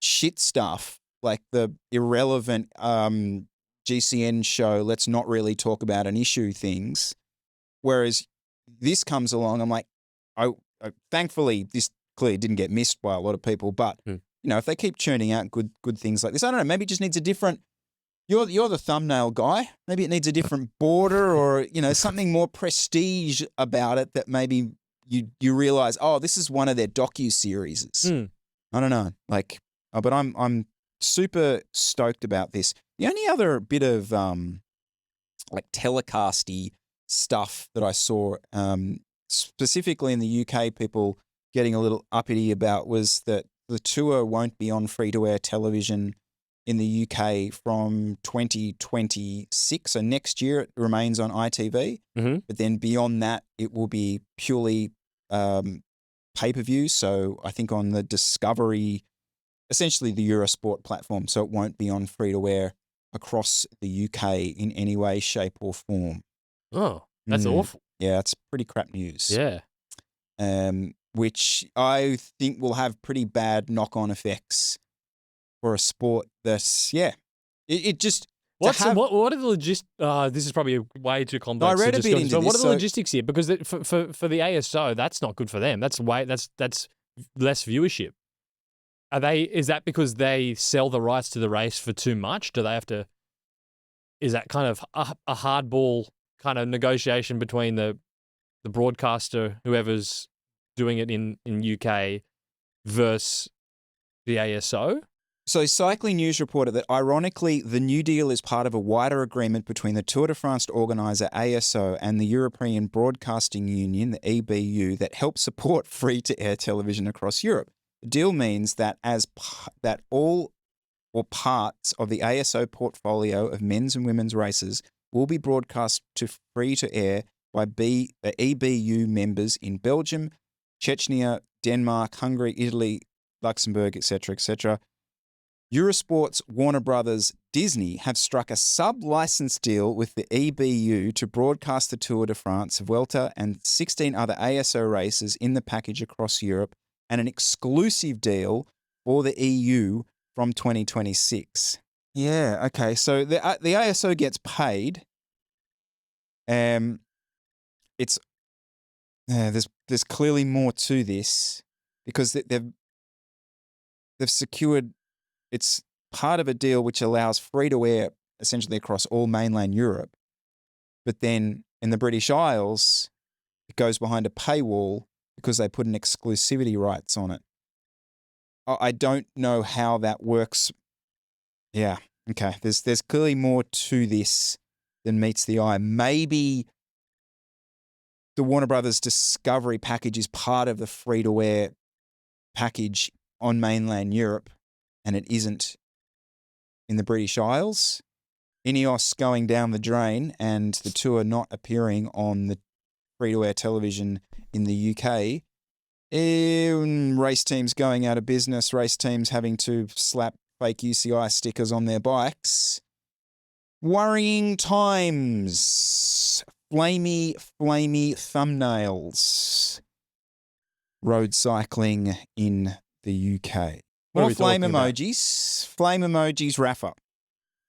A: shit stuff. Like the irrelevant GCN show, let's not really talk about an issue things. Whereas this comes along, I'm like, I thankfully this clearly didn't get missed by a lot of people. But if they keep churning out good things like this, I don't know. Maybe it just needs a different. You're the thumbnail guy. Maybe it needs a different border or something more prestige about it that maybe you realize, oh, this is one of their docu-series. I don't know, but I'm super stoked about this. The only other bit of telecasty stuff that I saw, specifically in the UK, people getting a little uppity about was that the tour won't be on free-to-air television in the UK from 2026. So next year it remains on ITV, but then beyond that it will be purely pay-per-view. So I think on the Discovery, essentially the Eurosport platform, so it won't be on free-to-air across the UK in any way, shape or form.
B: Oh, that's awful.
A: Yeah, it's pretty crap news.
B: Yeah.
A: Which I think will have pretty bad knock-on effects for a sport that's, it just...
B: What are the logistics? This is probably way too complex.
A: No, I read a bit into
B: but what
A: this,
B: are the logistics here? Because for the ASO, that's not good for them. That's less viewership. Is that because they sell the rights to the race for too much? Do they have to? Is that kind of a hardball kind of negotiation between the broadcaster, whoever's doing it in UK, versus the ASO?
A: So Cycling News reported that, ironically, the new deal is part of a wider agreement between the Tour de France organiser ASO and the European Broadcasting Union, the EBU, that helps support free-to-air television across Europe. The deal means that that all or parts of the ASO portfolio of men's and women's races will be broadcast to free-to-air by EBU members in Belgium, Chechnya, Denmark, Hungary, Italy, Luxembourg, etc., etc. Eurosport's Warner Brothers Disney have struck a sub-license deal with the EBU to broadcast the Tour de France, Vuelta, and 16 other ASO races in the package across Europe, and an exclusive deal for the EU from 2026. Yeah, okay. So the ASO gets paid. It's there's clearly more to this because they've secured. It's part of a deal which allows free-to-air essentially across all mainland Europe. But then in the British Isles, it goes behind a paywall because they put an exclusivity rights on it. I don't know how that works. Yeah, okay. There's clearly more to this than meets the eye. Maybe the Warner Brothers Discovery package is part of the free-to-air package on mainland Europe, and it isn't in the British Isles. INEOS going down the drain and the Tour not appearing on the free-to-air television in the UK. Race teams going out of business, race teams having to slap fake UCI stickers on their bikes. Worrying times. Flamey thumbnails. Road cycling in the UK. More flame emojis. Flame emojis, Rapha.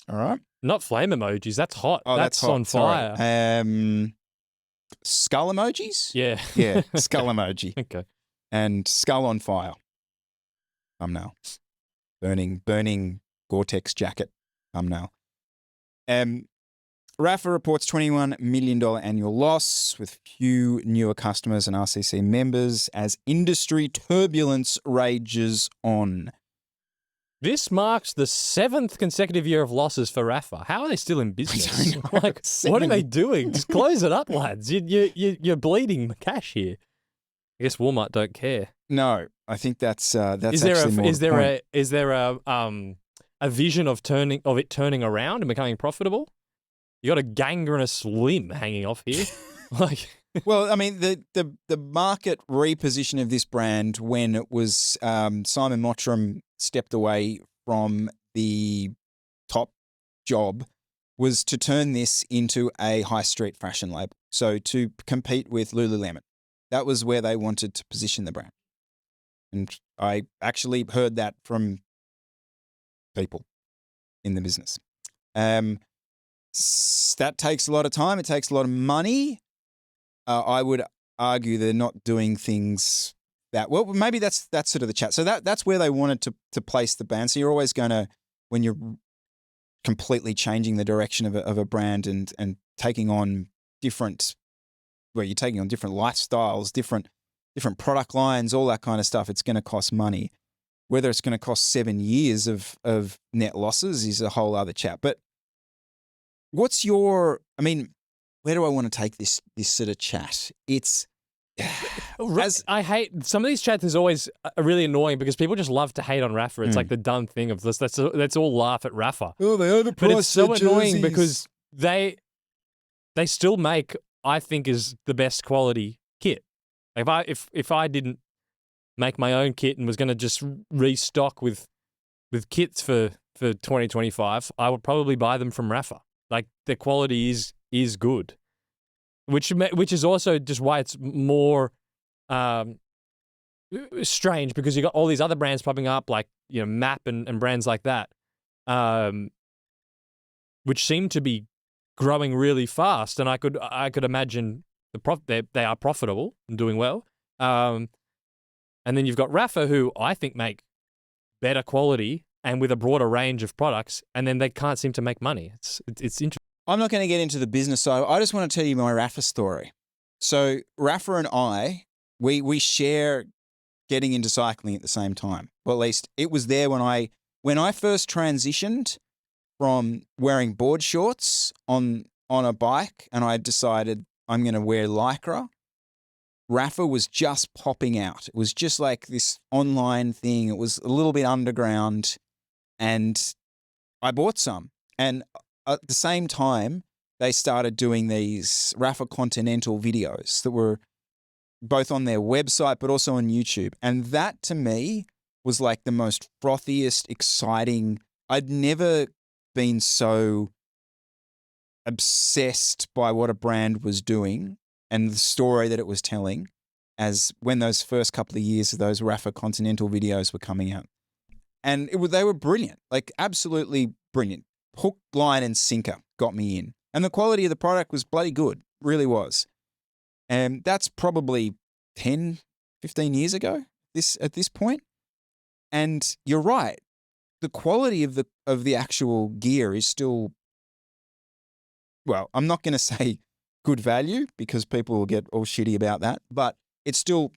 A: All right.
B: Not flame emojis. That's hot.
A: Oh, that's hot.
B: On fire.
A: Sorry. Skull emojis?
B: Yeah.
A: Yeah, skull emoji.
B: Okay.
A: And skull on fire. Thumbnail. Burning Gore-Tex jacket. Thumbnail. Rapha reports $21 million annual loss with few newer customers and RCC members as industry turbulence rages on.
B: This marks the 7th consecutive year of losses for Rapha. How are they still in business? Like, what are they doing? Just close it up, lads. You're bleeding the cash here. I guess Walmart don't care.
A: No, I think that's
B: is there a vision of it turning around and becoming profitable? You got a gangrenous limb hanging off here.
A: Well, I mean, the market reposition of this brand when it was Simon Mottram stepped away from the top job was to turn this into a high street fashion label. So to compete with Lululemon. That was where they wanted to position the brand. And I actually heard that from people in the business. That takes a lot of time. It takes a lot of money. I would argue they're not doing things that well. Maybe that's sort of the chat. So that's where they wanted to place the brand. So you're always going to, when you're completely changing the direction of a brand and taking on different, where you're taking on different lifestyles, different product lines, all that kind of stuff. It's going to cost money. Whether it's going to cost 7 years of net losses is a whole other chat. But what's your? I mean, where do I want to take this sort of chat? It's
B: I hate some of these chats is always really annoying because people just love to hate on Rapha. It's like the done thing of this. Let's all laugh at Rapha.
A: Oh, they overpriced.
B: But it's so annoying
A: jerseys.
B: because they still make, I think, is the best quality kit. If I didn't make my own kit and was going to just restock with kits for 2025, I would probably buy them from Rapha. Like, their quality is good. which is also just why it's more strange, because you got all these other brands popping up, like Map and brands like that, which seem to be growing really fast, and I could imagine they are profitable and doing well. And then you've got Rapha, who I think make better quality and with a broader range of products, and then they can't seem to make money. It's interesting.
A: I'm not going to get into the business side. I just want to tell you my Rapha story. So Rapha and I, we share getting into cycling at the same time. Well, at least it was there when I first transitioned from wearing board shorts on a bike, and I decided I'm going to wear Lycra. Rapha was just popping out. It was just like this online thing. It was a little bit underground, and I bought some. And at the same time, they started doing these Rapha Continental videos that were both on their website but also on YouTube. And that, to me, was like the most frothiest, exciting. I'd never been so obsessed by what a brand was doing and the story that it was telling as when those first couple of years of those Rapha Continental videos were coming out. And they were brilliant, like absolutely brilliant. Hook, line, and sinker got me in. And the quality of the product was bloody good, really was. And that's probably 10, 15 years ago at this point. And you're right. The quality of the actual gear is still, well, I'm not going to say good value because people will get all shitty about that, but it's still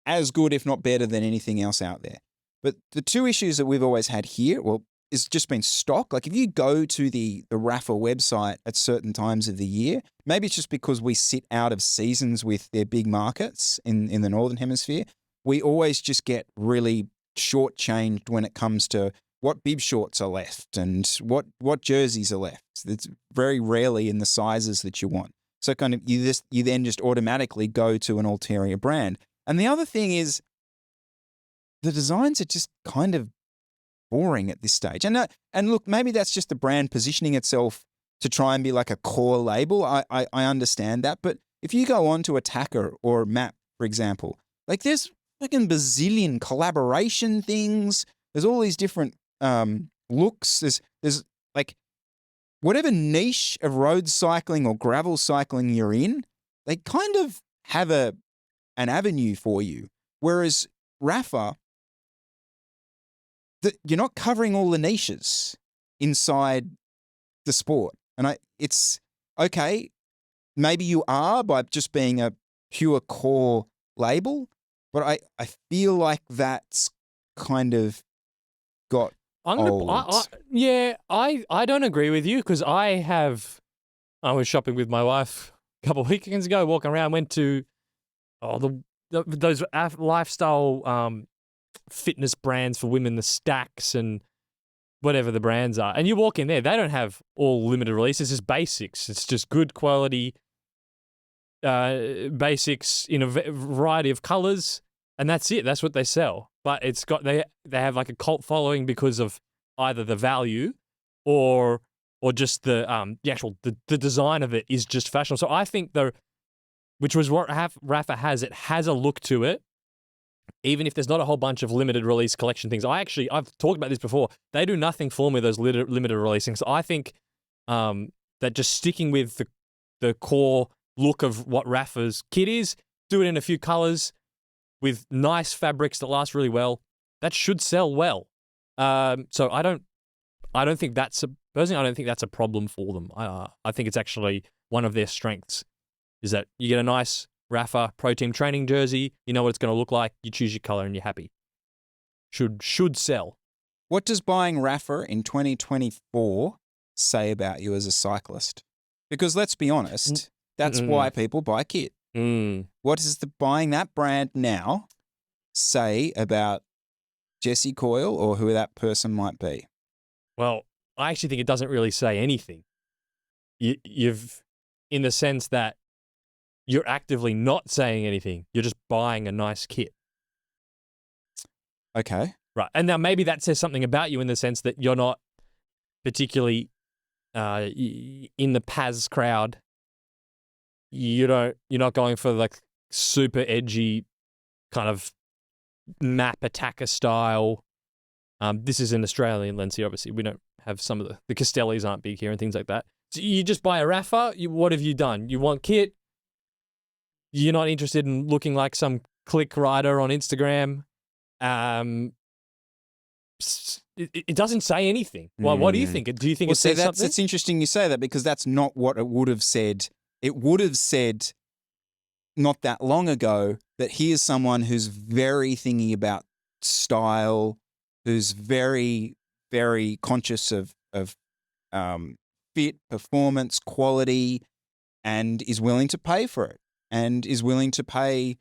A: as good, if not better, than anything else out there. But the two issues that we've always had here, well, it's just been stock. Like if you go to the Rapha website at certain times of the year, maybe it's just because we sit out of seasons with their big markets in the Northern Hemisphere, we always just get really shortchanged when it comes to what bib shorts are left and what jerseys are left. It's very rarely in the sizes that you want. So kind of you then just automatically go to an ulterior brand. And the other thing is the designs are just kind of boring at this stage. And look, maybe that's just the brand positioning itself to try and be like a core label. I understand that. But if you go on to Attacker or Map, for example, like there's fucking bazillion collaboration things. There's all these different looks. There's like whatever niche of road cycling or gravel cycling you're in, they kind of have an avenue for you. Whereas Rapha, you're not covering all the niches inside the sport. And it's okay, maybe you are by just being a pure core label, but I feel like that's kind of got old.
B: I don't agree with you because I was shopping with my wife a couple of weekends ago, walking around, went to those lifestyle fitness brands for women, the Stacks and whatever the brands are. And you walk in there, they don't have all limited releases. It's basics. It's just good quality basics in a variety of colors, and that's it. That's what they sell. But it's got they have like a cult following because of either the value or just the actual the design of it is just fashionable. So I think which was what Rapha has. It has a look to it. Even if there's not a whole bunch of limited release collection things. I've talked about this before. They do nothing for me, those limited releasing. So I think that just sticking with the core look of what Rapha's kit is, do it in a few colors with nice fabrics that last really well, that should sell well. So I don't think that's a problem for them. I think it's actually one of their strengths is that you get a nice Rapha Pro Team training jersey, you know what it's going to look like, you choose your color and you're happy. Should sell.
A: What does buying Rapha in 2024 say about you as a cyclist? Because let's be honest, that's why people buy kit. What does buying that brand now say about Jesse Coyle or who that person might be?
B: Well, I actually think it doesn't really say anything. You've, in the sense that you're actively not saying anything. You're just buying a nice kit.
A: Okay.
B: Right. And now maybe that says something about you in the sense that you're not particularly in the Paz crowd You're not going for like super edgy kind of map attacker style. This is an Australian lens here, obviously. We don't have some of the Castellis aren't big here and things like that. So you just buy a Rapha. What have you done? You want kit. You're not interested in looking like some click writer on Instagram. It doesn't say anything. Well, what do you think? Do you think it says something?
A: It's interesting you say that because that's not what it would have said. It would have said not that long ago that here's someone who's very thingy about style, who's very, very conscious of fit, performance, quality, and is willing to pay for it, and is willing to pay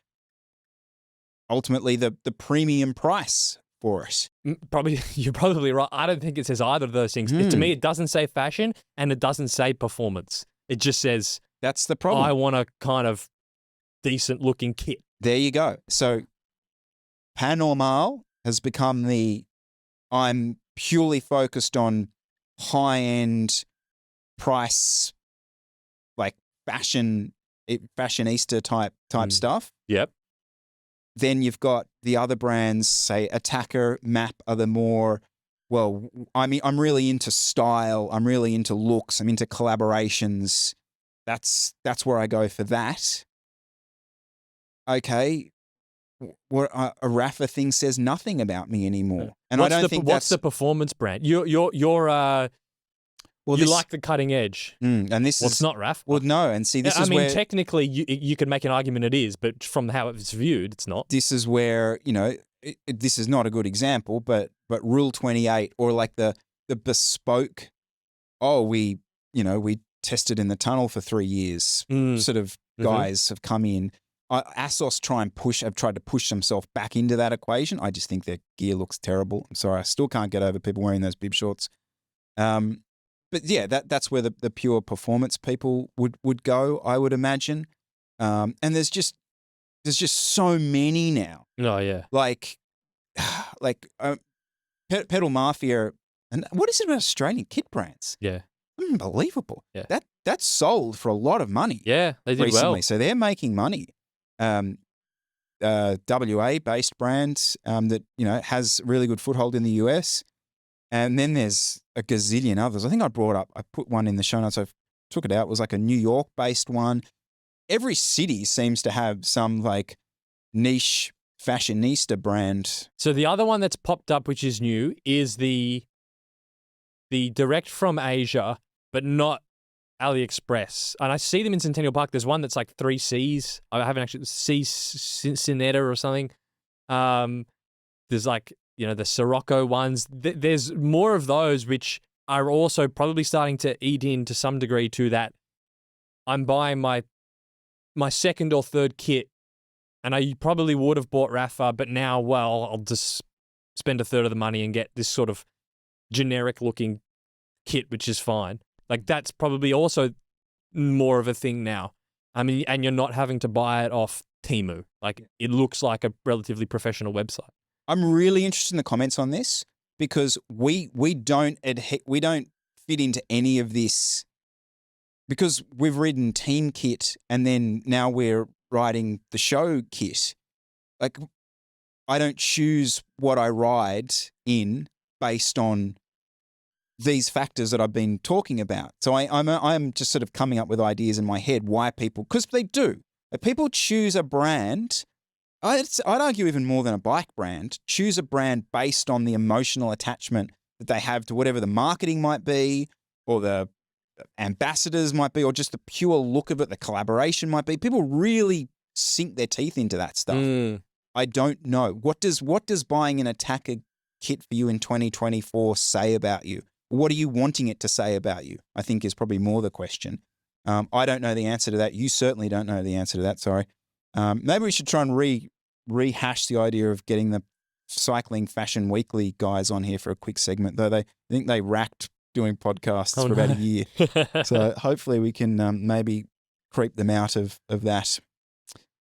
A: ultimately the premium price for it.
B: You're probably right. I don't think it says either of those things. To me, it doesn't say fashion and it doesn't say performance. It just says
A: that's the problem.
B: I want a kind of decent looking kit.
A: There you go. So Panormal has become I'm purely focused on high-end price, like fashionista type stuff.
B: Yep.
A: Then you've got the other brands, say Attacker, Map are the more, well, I mean, I'm really into style. I'm really into looks. I'm into collaborations. That's where I go for that. Okay. What a Rapha thing says nothing about me anymore. And I don't think
B: what's the performance brand? You're you like the cutting edge.
A: And this
B: it's not Rapha.
A: Well, no. And see, this is
B: where...
A: where...
B: technically, you could make an argument it is, but from how it's viewed, it's not.
A: This is where, this is not a good example, but Rule 28 or like the bespoke, we tested in the tunnel for 3 years sort of guys have come in. ASOS have tried to push themselves back into that equation. I just think their gear looks terrible. I'm sorry. I still can't get over people wearing those bib shorts. But yeah, that's where the pure performance people would go, I would imagine. And there's just so many now.
B: Oh yeah,
A: like Pedal Mafia, and what is it about Australian kit brands?
B: Yeah,
A: unbelievable.
B: Yeah,
A: that's sold for a lot of money.
B: Yeah, they did
A: recently,
B: well.
A: So they're making money. WA based brand that has really good foothold in the US. And then there's a gazillion others. I think I put one in the show notes. I took it out. It was like a New York-based one. Every city seems to have some like niche fashionista brand.
B: So the other one that's popped up, which is new, is the direct from Asia, but not AliExpress. And I see them in Centennial Park. There's one that's like 3 Cs. I haven't actually... Cinetta or something. There's like... the Sirocco ones. There's more of those which are also probably starting to eat in to some degree to that. I'm buying my second or third kit, and I probably would have bought Rapha, but now, I'll just spend a third of the money and get this sort of generic-looking kit, which is fine. Like, that's probably also more of a thing now. I mean, and you're not having to buy it off Temu. Like, it looks like a relatively professional website.
A: I'm really interested in the comments on this because we don't fit into any of this because we've ridden team kit and then now we're riding the show kit. Like, I don't choose what I ride in based on these factors that I've been talking about. So I'm just sort of coming up with ideas in my head why people, because they do. If people choose a brand, I'd argue even more than a bike brand, choose a brand based on the emotional attachment that they have to whatever the marketing might be or the ambassadors might be or just the pure look of it, the collaboration might be. People really sink their teeth into that stuff. I don't know. What does buying an Attacker kit for you in 2024 say about you? What are you wanting it to say about you? I think is probably more the question. I don't know the answer to that. You certainly don't know the answer to that, sorry. Maybe we should try and rehash the idea of getting the Cycling Fashion Weekly guys on here for a quick segment, though I think they racked doing podcasts for about a year. So hopefully we can maybe creep them out of that.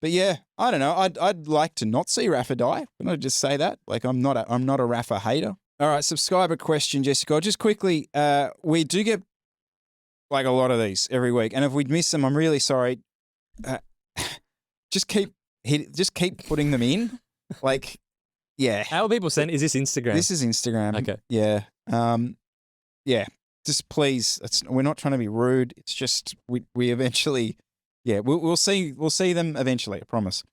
A: But yeah, I don't know. I'd like to not see Rapha die. Can I just say that? Like, I'm not a Rapha hater. All right, subscriber question, Jessica. Just quickly, we do get like a lot of these every week, and if we miss them, I'm really sorry. just keep putting them in. Like, yeah.
B: How are people saying? Is this Instagram?
A: This is Instagram.
B: Okay.
A: Yeah. Yeah. Just please. We're not trying to be rude. It's just we eventually. Yeah. We'll see them eventually. I promise.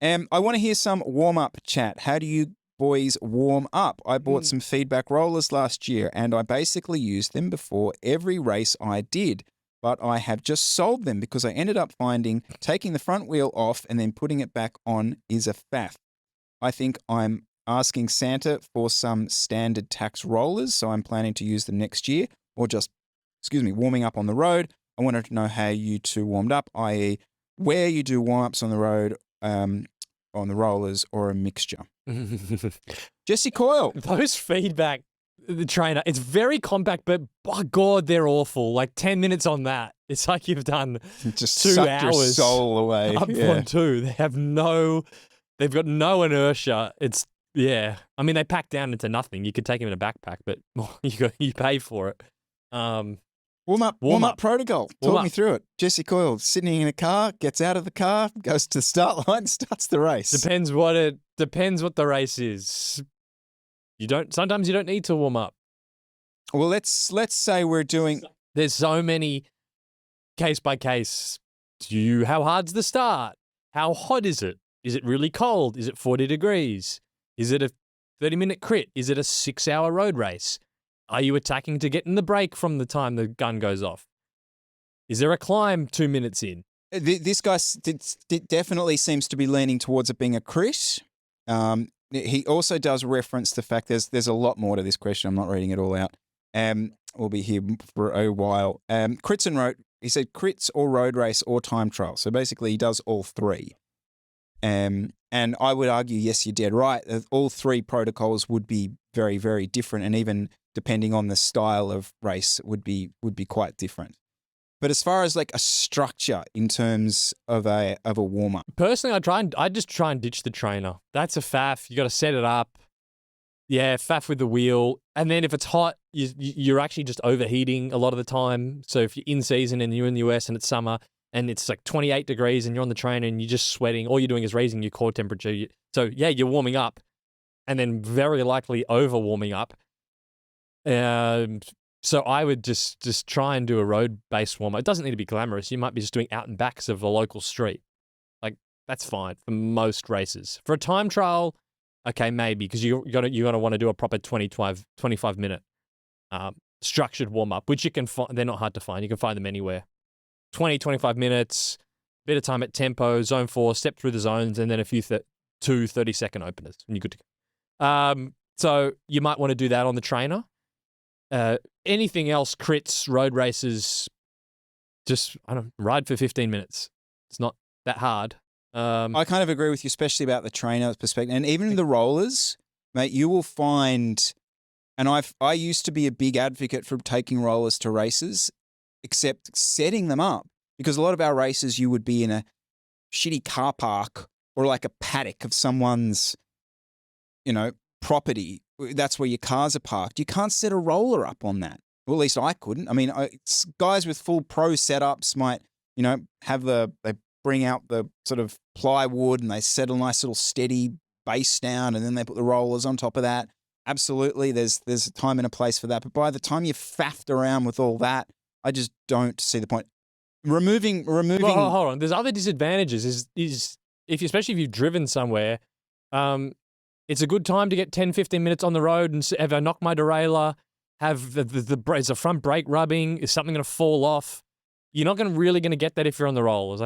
A: I want to hear some warm up chat. How do you boys warm up? I bought some feedback rollers last year, and I basically used them before every race I did. But I have just sold them because I ended up finding taking the front wheel off and then putting it back on is a faff. I think I'm asking Santa for some standard tax rollers, so I'm planning to use them next year, or just, warming up on the road. I wanted to know how you two warmed up, i.e. where you do warm-ups on the road, on the rollers, or a mixture. Jesse Coyle.
B: Those feedback, the trainer, it's very compact, but by God, they're awful. Like 10 minutes on that. It's like you've done
A: just
B: 2
A: sucked
B: hours
A: your soul away.
B: up on 2. They've got no inertia. I mean, they pack down into nothing. You could take them in a backpack, but you pay for it.
A: Warm up protocol. Talk me through it. Jesse Coyle sitting in a car, gets out of the car, goes to the start line, starts the race.
B: Depends what the race is. Sometimes you don't need to warm up.
A: Well, let's say we're doing.
B: There's so many case by case. How hard's the start? How hot is it? Is it really cold? Is it 40 degrees? Is it a 30-minute crit? Is it a 6-hour road race? Are you attacking to get in the break from the time the gun goes off? Is there a climb 2 minutes in?
A: This guy definitely seems to be leaning towards it being a crit. He also does reference the fact there's a lot more to this question. I'm not reading it all out. We'll be here for a while. Crits and road. He said crits or road race or time trial. So basically, he does all 3. And I would argue, yes, you're dead right. All 3 protocols would be very, very different, and even depending on the style of race, would be quite different. But as far as like a structure in terms of a warm up,
B: personally, I just try and ditch the trainer. That's a faff. You got to set it up. Yeah, faff with the wheel, and then if it's hot, you're actually just overheating a lot of the time. So if you're in season and you're in the US and it's summer and it's like 28 degrees and you're on the trainer and you're just sweating, all you're doing is raising your core temperature. So yeah, you're warming up, and then very likely over warming up. So I would just try and do a road-based warm-up. It doesn't need to be glamorous. You might be just doing out and backs of a local street. Like, that's fine for most races. For a time trial, okay, maybe, because you're gonna want to do a proper 25-minute structured warm-up, which you can find. They're not hard to find. You can find them anywhere. 20, 25 minutes, bit of time at tempo, zone 4, step through the zones, and then a few 2 30-second openers, and you're good to go. So you might want to do that on the trainer. Anything else, crits, road races, just, ride for 15 minutes. It's not that hard.
A: I kind of agree with you, especially about the trainer perspective. And even the rollers, mate, you will find, and I used to be a big advocate for taking rollers to races, except setting them up, because a lot of our races you would be in a shitty car park or like a paddock of someone's, property. That's where your cars are parked. You can't set a roller up on that. Well, at least I couldn't. I mean, guys with full pro setups might, they bring out the sort of plywood and they set a nice little steady base down, and then they put the rollers on top of that. Absolutely, there's a time and a place for that. But by the time you're faffed around with all that, I just don't see the point. Removing. Well,
B: hold on. There's other disadvantages. Especially if you've driven somewhere, it's a good time to get 10, 15 minutes on the road and have a knock my derailleur, have the front brake rubbing. Is something going to fall off? You're not really going to get that if you're on the rollers.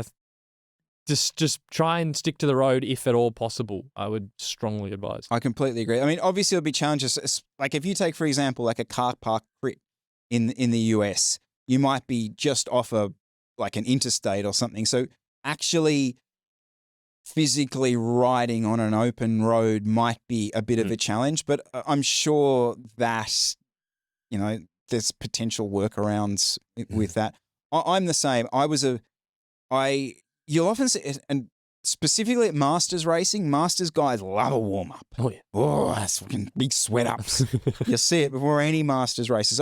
B: Just try and stick to the road if at all possible. I would strongly advise.
A: I completely agree. I mean, obviously there'll be challenges. Like if you take, for example, like a car park crit in the US, you might be just off an interstate or something. So actually physically riding on an open road might be a bit of a challenge, but I'm sure that, there's potential workarounds with that. I'm the same. You'll often see, and specifically at Masters racing, Masters guys love a warm-up.
B: Oh, yeah.
A: Oh, that's fucking big sweat-ups. You see it before any Masters races.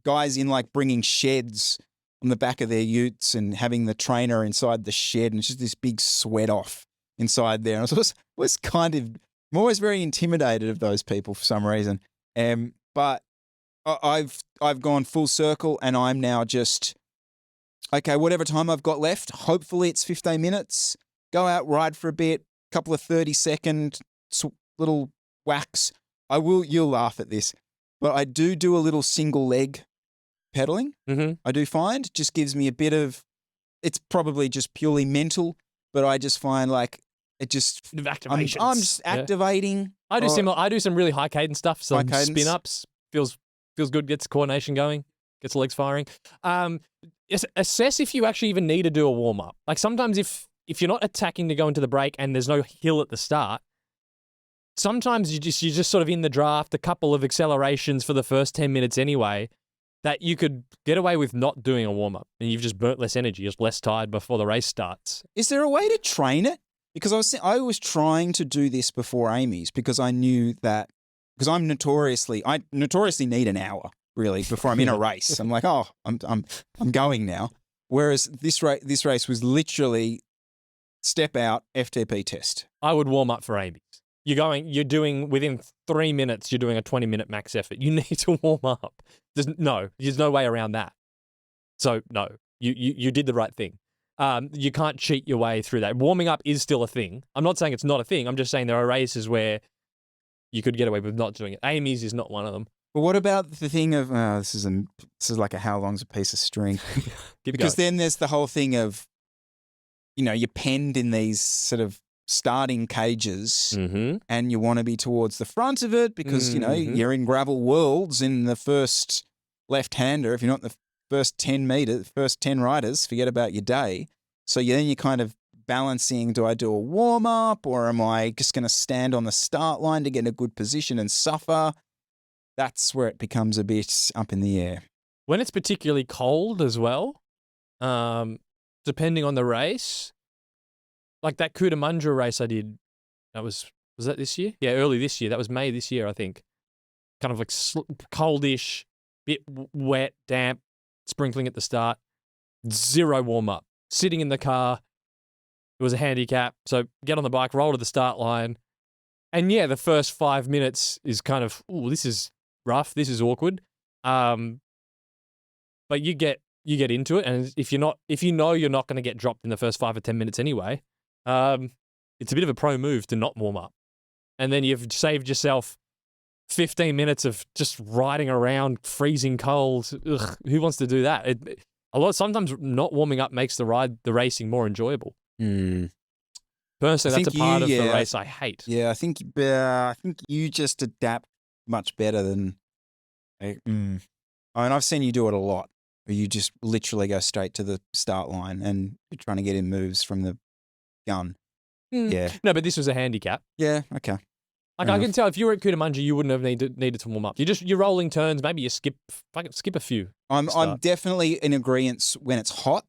A: Guys in bringing sheds on the back of their utes and having the trainer inside the shed, and it's just this big sweat off inside there. And I was kind of, I'm always very intimidated of those people for some reason. But I've gone full circle, and I'm now just, okay, whatever time I've got left, hopefully it's 15 minutes, go out, ride for a bit, couple of 30-second little whacks. You'll laugh at this, but I do a little single leg pedaling.
B: Mm-hmm.
A: I do find just gives me a bit of, it's probably just purely mental, but I just find like it just,
B: activations.
A: I'm just activating.
B: I do similar. I do some really high cadence stuff. Some spin ups feels good. Gets coordination going. Gets the legs firing. Assess if you actually even need to do a warm up. Like sometimes if you're not attacking to go into the break and there's no hill at the start, sometimes you're just sort of in the draft, a couple of accelerations for the first 10 minutes anyway, that you could get away with not doing a warm up, and you've just burnt less energy, just less tired before the race starts.
A: Is there a way to train it? Because I was trying to do this before Amy's because I knew that, because I notoriously need an hour really before I'm in a race. I'm like, oh, I'm going now. Whereas this race was literally step out, FTP test.
B: I would warm up for Amy's. You're doing within 3 minutes, you're doing a 20-minute max effort. You need to warm up. There's no way around that. So no, you did the right thing. You can't cheat your way through that. Warming up is still a thing. I'm not saying it's not a thing. I'm just saying there are races where you could get away with not doing it. Amy's is not one of them.
A: But what about the thing of this is like a how long's a piece of string? Because then there's the whole thing of, you're penned in these sort of starting cages,
B: mm-hmm.
A: and you want to be towards the front of it because
B: Mm-hmm.
A: you're in gravel worlds in the first left-hander. If you're not the first 10 riders, forget about your day. So then you're kind of balancing, do I do a warm-up or am I just going to stand on the start line to get in a good position and suffer? That's where it becomes a bit up in the air.
B: When it's particularly cold as well, depending on the race, like that Cootamundra race I did, was that this year? Yeah, early this year. That was May this year, I think. Kind of like coldish, bit wet, damp, sprinkling at the start. Zero warm-up. Sitting in the car. It was a handicap. So get on the bike, roll to the start line. And yeah, the first 5 minutes is kind of, this is rough. This is awkward. But you get into it. And if you know you're not going to get dropped in the first 5 or 10 minutes anyway, it's a bit of a pro move to not warm up. And then you've saved yourself 15 minutes of just riding around freezing cold. Ugh, who wants to do that? Sometimes not warming up makes the racing more enjoyable.
A: Mm.
B: Personally, that's a part of the race I hate.
A: Yeah, I think you just adapt much better than. And I've seen you do it a lot. Where you just literally go straight to the start line and you're trying to get in moves from the gun. Yeah.
B: No, but this was a handicap.
A: Yeah. Okay.
B: Like I can tell if you were at Cootamundra, you wouldn't have needed to warm up. You're rolling turns. Maybe you skip a few.
A: I'm definitely in agreement when it's hot.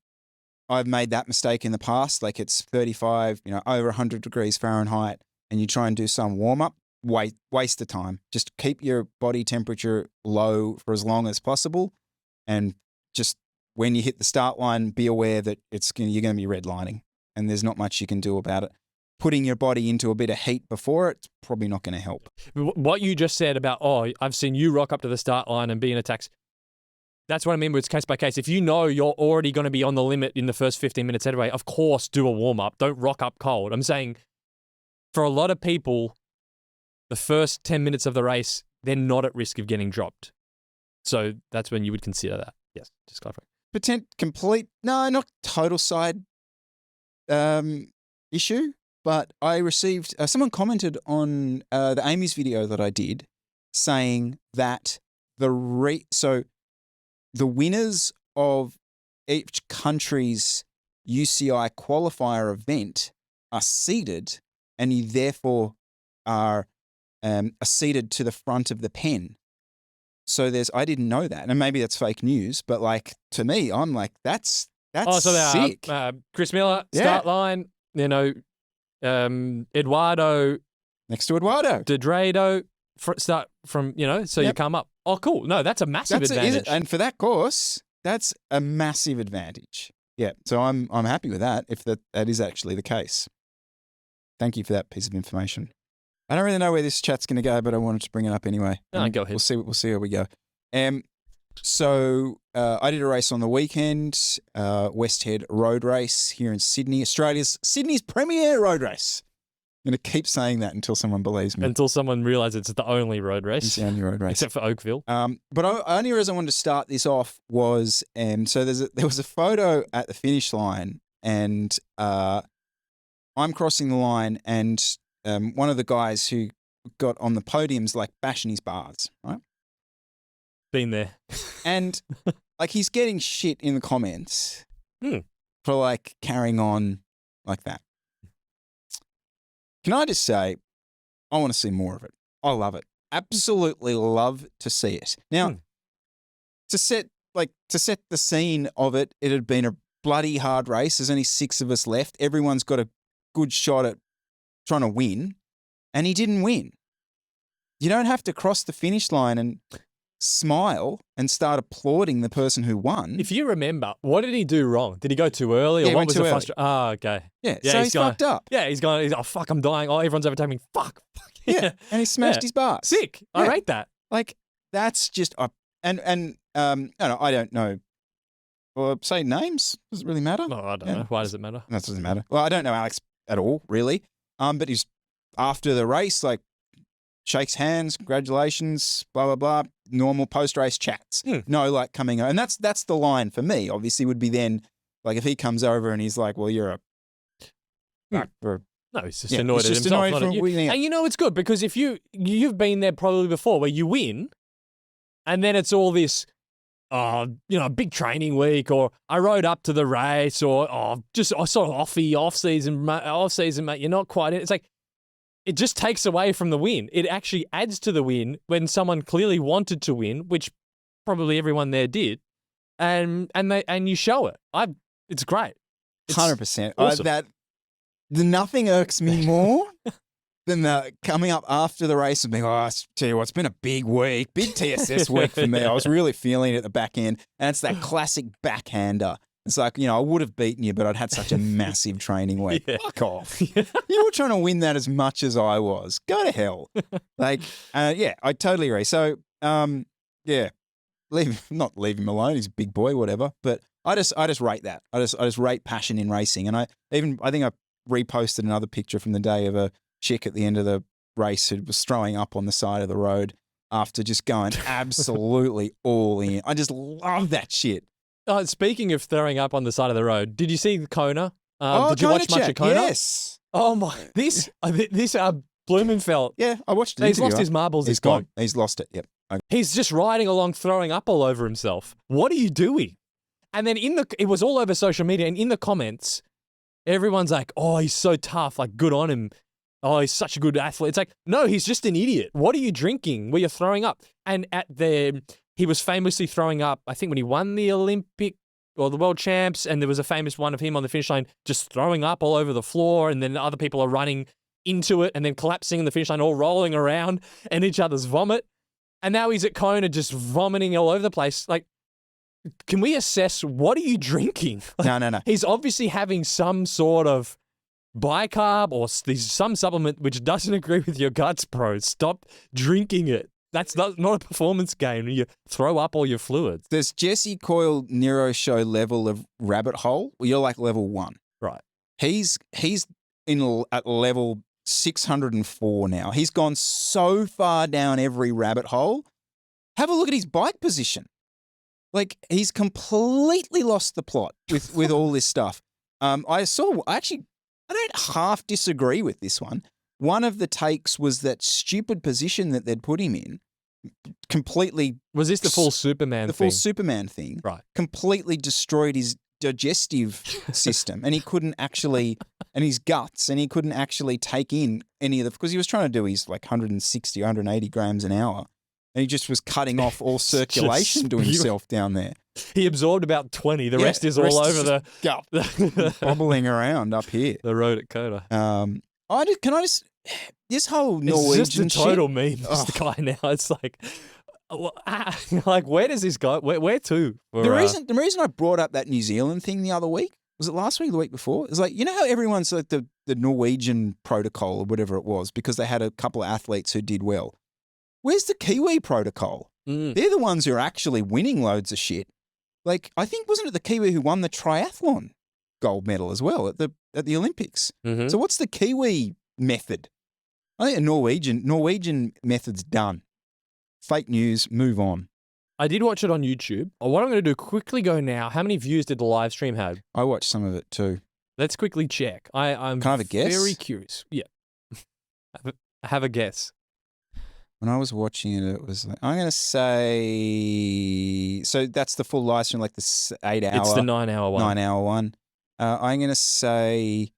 A: I've made that mistake in the past. Like it's 35, over 100 degrees Fahrenheit, and you try and do some warm up. Waste of time. Just keep your body temperature low for as long as possible, and just when you hit the start line, be aware that you're going to be redlining, and there's not much you can do about it. Putting your body into a bit of heat before it's probably not going to help.
B: What you just said about, I've seen you rock up to the start line and be in attacks. That's what I mean, but it's case by case. If you know you're already going to be on the limit in the first 15 minutes anyway, of course, do a warm up. Don't rock up cold. I'm saying for a lot of people, the first 10 minutes of the race, they're not at risk of getting dropped. So that's when you would consider that. Yes, just clarifying.
A: Not total side issue, but I received, someone commented on the Amy's video that I did saying that the winners of each country's UCI qualifier event are seated, and you therefore are seated to the front of the pen. So I didn't know that, and maybe that's fake news, but like to me, I'm like, that's sick.
B: Chris Miller, start line, Eduardo.
A: Next to Eduardo.
B: Dedrado, start from, so you come up. Oh, cool. No, that's a massive advantage.
A: And for that course, That's a massive advantage. Yeah, so I'm happy with that if that is actually the case. Thank you for that piece of information. I don't really know where this chat's going to go, but I wanted to bring it up anyway.
B: No, go ahead.
A: We'll see where we go. So I did a race on the weekend, West Head Road Race here in Sydney, Sydney's premier road race. I'm going to keep saying that until someone believes me.
B: Until someone realises it's the only road race.
A: It's the only road race.
B: Except for Oakville.
A: But only reason I wanted to start this off was, so there was a photo at the finish line, and I'm crossing the line, and one of the guys who got on the podium's like bashing his bars, right?
B: Been there.
A: And like he's getting shit in the comments for like carrying on like that. Can I just say, I want to see more of it. I love it. Absolutely love to see it. Now, to set the scene of it, it had been a bloody hard race. There's only 6 of us left. Everyone's got a good shot at trying to win, and he didn't win. You don't have to cross the finish line and smile and start applauding the person who won.
B: If you remember, what did he do wrong? Did he go too early, or what was the frustration? Oh, okay.
A: Yeah, so he's fucked up.
B: Yeah, he's going, oh, fuck, I'm dying. Oh, everyone's overtaking me. Fuck.
A: Yeah, and he smashed his bars.
B: Sick. I rate that.
A: Like, that's just, I don't know. Well, say names. Does it really matter?
B: No, I don't know. Why does it matter?
A: That doesn't matter. Well, I don't know Alex at all, really. But he's, after the race, like, shakes hands, congratulations, blah, blah, blah, normal post-race chats. No, like, coming over. And that's the line for me, obviously, would be then, like, if he comes over and he's like, well, you're a...
B: No, he's just annoyed at himself. And you know it's good, because if you've been there probably before where you win, and then it's all this, big training week, or I rode up to the race, or I saw off-season, mate, you're not quite in. It's like, it just takes away from the win. It actually adds to the win when someone clearly wanted to win, which probably everyone there did, and you show it. It's great. It's
A: 100%.
B: awesome.
A: Nothing irks me more than the coming up after the race and being, I tell you what, it's been a big week, big TSS week for me. I was really feeling it at the back end, and it's that classic backhander. It's like, I would have beaten you, but I'd had such a massive training week. Yeah. Fuck off. You were trying to win that as much as I was. Go to hell. Like, I totally agree. So, not leave him alone. He's a big boy, whatever. But I just rate that. I just rate passion in racing. And I think I reposted another picture from the day of a chick at the end of the race who was throwing up on the side of the road after just going absolutely all in. I just love that shit.
B: Speaking of throwing up on the side of the road, did you see Kona? Did you
A: Kona
B: watch much of Kona?
A: Yes.
B: Oh my! This Blumenfeld.
A: Yeah, I watched it.
B: He's lost his marbles.
A: He's gone. He's lost it. Yep. Okay.
B: He's just riding along, throwing up all over himself. What are you doing? And then it was all over social media, and in the comments, everyone's like, "Oh, he's so tough. Like, good on him. Oh, he's such a good athlete." It's like, no, he's just an idiot. What are you drinking where you're throwing up? And he was famously throwing up, I think, when he won the Olympic or the World Champs, and there was a famous one of him on the finish line just throwing up all over the floor, and then other people are running into it and then collapsing in the finish line, all rolling around and each other's vomit. And now he's at Kona just vomiting all over the place. Like, can we assess, what are you drinking? Like,
A: No.
B: He's obviously having some sort of bicarb or some supplement which doesn't agree with your guts, bro. Stop drinking it. That's not a performance game. You throw up all your fluids.
A: There's Jesse Coyle Nero Show level of rabbit hole. Well, you're like level 1.
B: Right.
A: He's at level 604 now. He's gone so far down every rabbit hole. Have a look at his bike position. Like, he's completely lost the plot with all this stuff. I don't half disagree with this one. One of the takes was that stupid position that they'd put him in completely...
B: Was this the full Superman thing?
A: The full Superman thing.
B: Right.
A: Completely destroyed his digestive system, and he couldn't actually... and his guts, and he couldn't actually take in any of the... Because he was trying to do his 160, 180 grams an hour, and he just was cutting off all circulation to himself down there.
B: He absorbed about 20. The rest is all over the...
A: bobbling around up here.
B: The road at Kona.
A: This whole Norwegian
B: It's just a total
A: shit,
B: meme, this guy now. It's like, like, where does this go? Where to? For,
A: The reason I brought up that New Zealand thing the other week, was it last week or the week before? It's like, you know how everyone's like the Norwegian protocol or whatever it was because they had a couple of athletes who did well. Where's the Kiwi protocol? They're the ones who are actually winning loads of shit. Like, I think, wasn't it the Kiwi who won the triathlon gold medal as well at the Olympics?
B: Mm-hmm.
A: So what's the Kiwi method? I think the Norwegian method's done. Fake news, move on.
B: I did watch it on YouTube. What I'm going to do, quickly go now. How many views did the live stream have?
A: I watched some of it too.
B: Let's quickly check. I'm
A: Can I have a guess?
B: very curious. Yeah. have a guess.
A: When I was watching it, it was like, I'm going to say, so that's the full live stream, like the 8 hour.
B: It's the 9 hour one.
A: 9 hour one. I'm going to say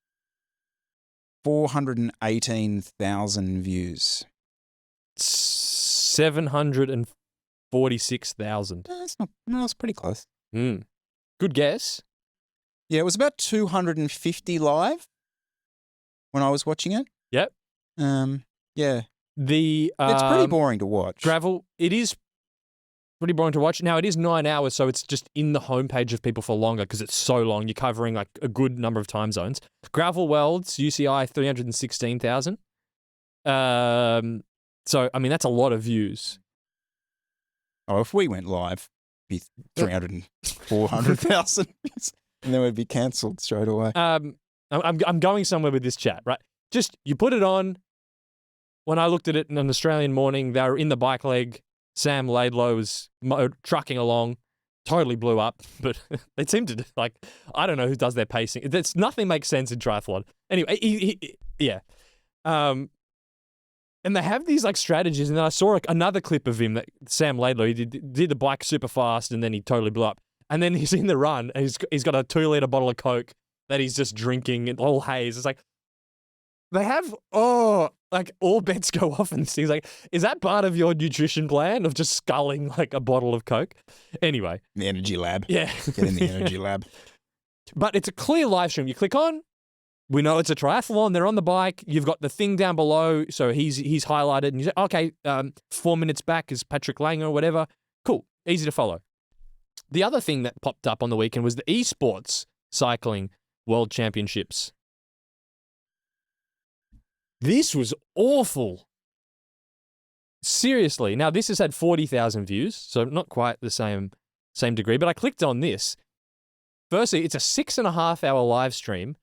A: 418,000 views.
B: 746,000.
A: It's pretty close.
B: Good guess.
A: Yeah, it was about 250 live when I was watching it.
B: Yep.
A: Yeah.
B: It's
A: pretty boring to watch.
B: Gravel, it is pretty boring to watch. Now, it is 9 hours, so it's just in the homepage of people for longer because it's so long. You're covering like a good number of time zones. Gravel Worlds, UCI, 316,000. So, I mean, that's a lot of views.
A: Oh, if we went live, it'd be 300 and 400,000 and then we'd be cancelled straight away.
B: I'm going somewhere with this chat, right? Just, you put it on. When I looked at it in an Australian morning, they were in the bike leg. Sam Laidlow was trucking along, totally blew up, but they seem to, like, I don't know who does their pacing. Nothing makes sense in triathlon. Anyway, yeah. And they have these, like, strategies, and then I saw like, another clip of him, that Sam Laidlow, he did the bike super fast, and then he totally blew up. And then he's in the run, and he's got a 2-liter bottle of Coke that he's just drinking, and all haze. It's like, they have, like, all bets go off and things. Like, is that part of your nutrition plan of just sculling, like, a bottle of Coke? Anyway.
A: The energy lab.
B: Yeah.
A: Get in the energy lab.
B: But it's a clear live stream. You click on, we know it's a triathlon. They're on the bike. You've got the thing down below. So he's highlighted. And you say, okay, 4 minutes back is Patrick Langer or whatever. Cool. Easy to follow. The other thing that popped up on the weekend was the esports cycling world championships. This was awful. Seriously. Now, this has had 40,000 views, so not quite the same degree, but I clicked on this. Firstly, it's a 6.5 hour live stream.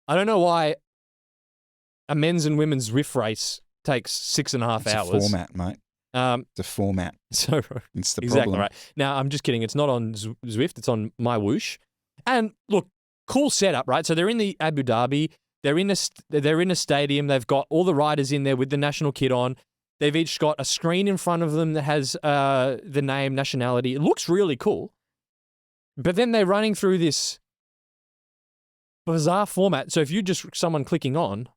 B: I don't know why a men's and women's riff race takes 6.5 hours.
A: It's a format, mate. It's a format.
B: So
A: it's the
B: exactly
A: problem.
B: Right. Now, I'm just kidding. It's not on Zwift. It's on My Whoosh. And look, cool setup, right? So they're in the Abu Dhabi. They're in a stadium. They've got all the riders in there with the national kit on. They've each got a screen in front of them that has the name, nationality. It looks really cool. But then they're running through this bizarre format. So if you're just someone clicking on,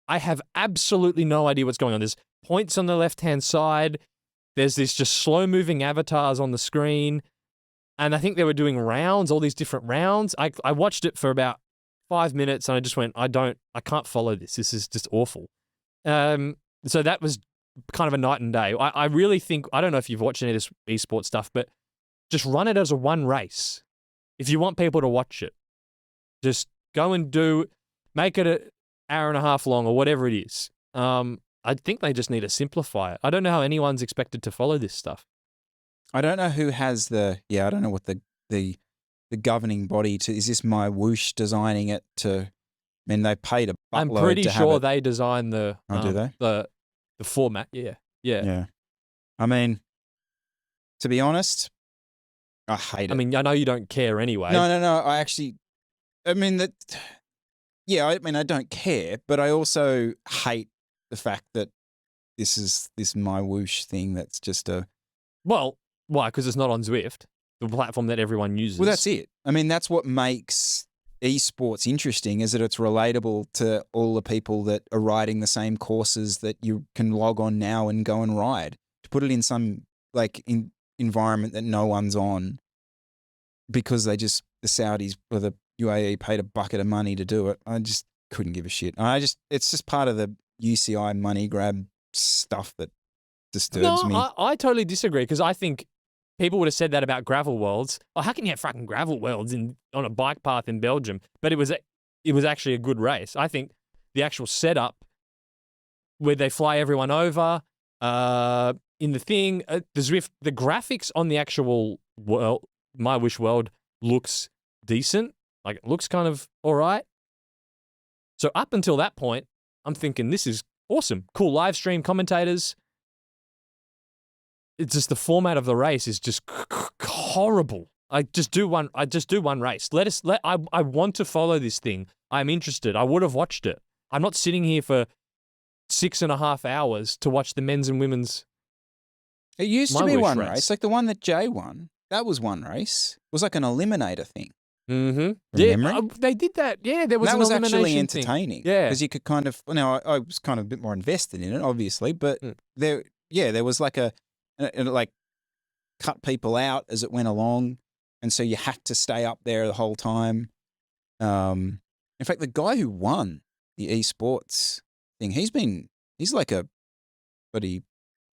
B: I have absolutely no idea what's going on. There's points on the left-hand side. There's this just slow-moving avatars on the screen. And I think they were doing rounds, all these different rounds. I watched it for about 5 minutes and I just went, I can't follow this. This is just awful. So that was kind of a night and day. I really think, I don't know if you've watched any of this esports stuff, but just run it as a one race. If you want people to watch it, just go and make it an hour and a half long or whatever it is. I think they just need to simplify it. I don't know how anyone's expected to follow this stuff.
A: I don't know who has I don't know what the governing body is this My Whoosh designing it to, I mean, they paid a buttload
B: I'm pretty
A: to
B: sure
A: have it.
B: they designed the
A: do they?
B: The format. Yeah.
A: I mean, to be honest, I hate it.
B: I mean, I know you don't care anyway.
A: No. I don't care, but I also hate the fact that this is this My Whoosh thing that's just a...
B: Well, why? Because it's not on Zwift, the platform that everyone uses.
A: Well, that's it. I mean, that's what makes esports interesting, is that it's relatable to all the people that are riding the same courses that you can log on now and go and ride. To put it in some environment that no one's on because the Saudis or the UAE paid a bucket of money to do it. I just couldn't give a shit. It's just part of the UCI money grab stuff that disturbs me.
B: I totally disagree because I think people would have said that about gravel worlds. Oh, how can you have fucking gravel worlds on a bike path in Belgium? But it was actually a good race. I think the actual setup where they fly everyone over in the thing, the Zwift, the graphics on the actual world, My Wish world looks decent. Like it looks kind of all right. So up until that point, I'm thinking this is awesome. Cool live stream commentators. It's just the format of the race is just horrible. I just do one race. I want to follow this thing. I'm interested. I would have watched it. I'm not sitting here for 6.5 hours to watch the men's and women's.
A: It used to be one race,
B: race,
A: like the one that Jay won. That was one race. It was like an eliminator thing.
B: Mm-hmm.
A: Yeah,
B: they did that. Yeah, there was
A: that
B: an
A: was
B: elimination
A: actually
B: thing.
A: entertaining.
B: Yeah,
A: because you could kind of. Now I was kind of a bit more invested in it, obviously, but there was like like cut people out as it went along, and so you had to stay up there the whole time. In fact, the guy who won the esports thing, he's like a bloody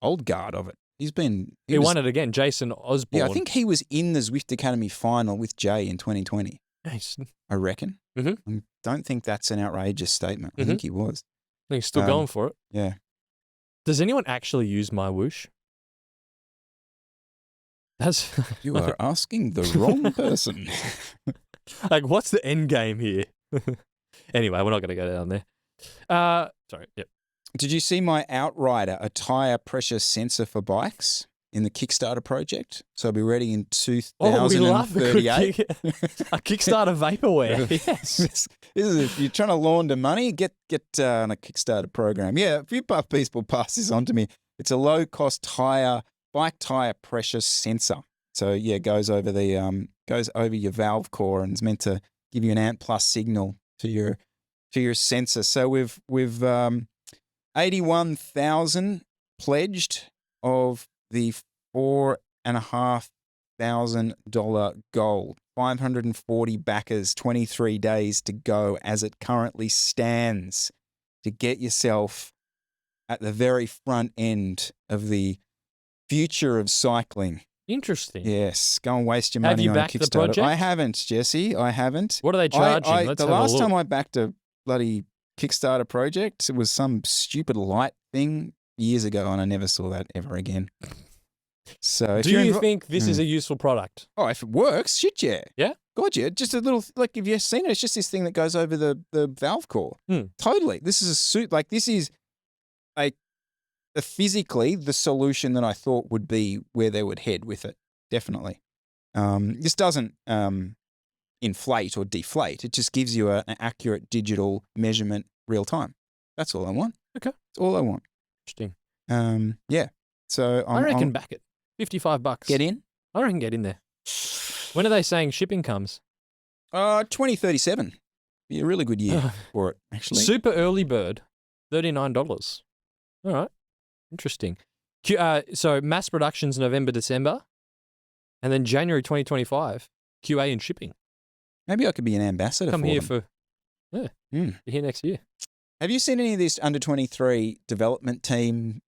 A: old guard of it. He
B: won it again, Jason Osborne.
A: Yeah, I think he was in the Zwift Academy final with Jay in 2020.
B: Nice.
A: I reckon.
B: Mm-hmm.
A: I don't think that's an outrageous statement. I
B: Mm-hmm.
A: think he was.
B: I think he's still going for it.
A: Yeah.
B: Does anyone actually use My Whoosh?
A: You are asking the wrong person.
B: Like, what's the end game here? Anyway, we're not going to go down there. Sorry. Yep.
A: Did you see my Outrider, a tire pressure sensor for bikes in the Kickstarter project? So I'll be ready in 2038.
B: Oh, we love a Kickstarter vaporware. Yes.
A: This is if you're trying to launder money, get on a Kickstarter program. Yeah, a few people pass this on to me. It's a low-cost bike tire pressure sensor. So yeah, it goes over your valve core and is meant to give you an amp plus signal to your sensor. So we've 81,000 pledged of the $4,500 goal. 540 backers, 23 days to go as it currently stands to get yourself at the very front end of the future of cycling.
B: Interesting.
A: Yes, go and waste your money
B: Have you
A: on a
B: backed the
A: Kickstarter.
B: project?
A: I haven't, Jesse. I haven't.
B: What are they charging?
A: The last time I backed a bloody Kickstarter project, it was some stupid light thing years ago, and I never saw that ever again. So,
B: do you think this is a useful product?
A: Oh, if it works, shit, yeah.
B: Yeah?
A: God, yeah. Just a little, like, if you've seen it, it's just this thing that goes over the valve core. Totally. This is a suit, like, this is physically the solution that I thought would be where they would head with it. Definitely. This doesn't inflate or deflate. It just gives you an accurate digital measurement real time. That's all I want.
B: Okay.
A: That's all I want.
B: Interesting.
A: Yeah. So
B: I reckon back it. $55.
A: Get in?
B: I reckon get in there. When are they saying shipping comes?
A: 2037. Be a really good year for it, actually.
B: Super early bird, $39. All right. Interesting. So mass production's November, December, and then January 2025, QA and shipping.
A: Maybe I could be an ambassador
B: Come
A: for
B: here
A: them.
B: Be here next year.
A: Have you seen any of this under 23 development team,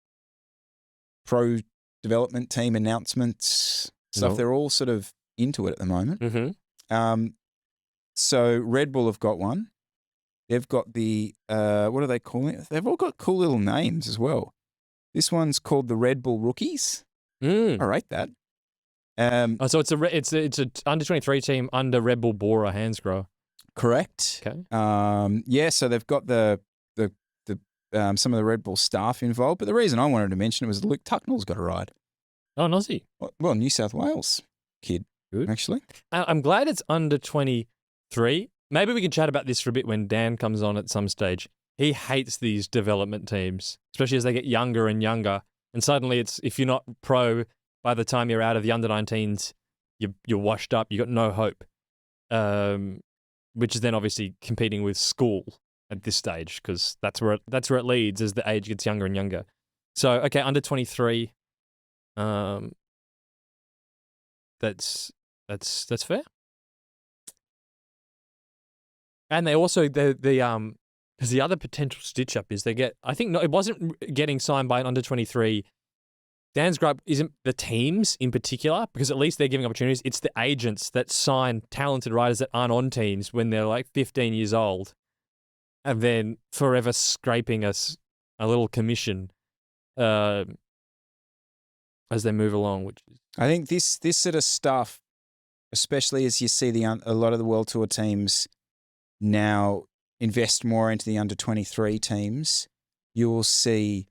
A: pro development team announcements stuff?
B: No.
A: They're all sort of into it at the moment.
B: Mm-hmm.
A: So Red Bull have got one. They've got the, what are they calling it? They've all got cool little names as well. This one's called the Red Bull Rookies. I rate that.
B: So it's a under 23 team under Red Bull Bora Hansgrohe.
A: Correct.
B: Okay.
A: Yeah, so they've got the some of the Red Bull staff involved, but the reason I wanted to mention it was Luke Tucknell's got a ride.
B: Oh, an Aussie.
A: Well, New South Wales kid,
B: Good.
A: Actually.
B: I'm glad it's under 23. Maybe we can chat about this for a bit when Dan comes on at some stage. He hates these development teams, especially as they get younger and younger. And suddenly it's, if you're not pro by the time you're out of the under 19s, you're washed up. You got no hope. Which is then obviously competing with school at this stage, because that's where it leads as the age gets younger and younger. So okay, under 23. That's fair. And they also because the other potential stitch up is they get, I think, no, it wasn't getting signed by an under 23 Dan's gripe isn't the teams in particular, because at least they're giving opportunities. It's the agents that sign talented riders that aren't on teams when they're like 15 years old and then forever scraping us a little commission as they move along. Which is...
A: I think this sort of stuff, especially as you see a lot of the World Tour teams now invest more into the under-23 teams, you will see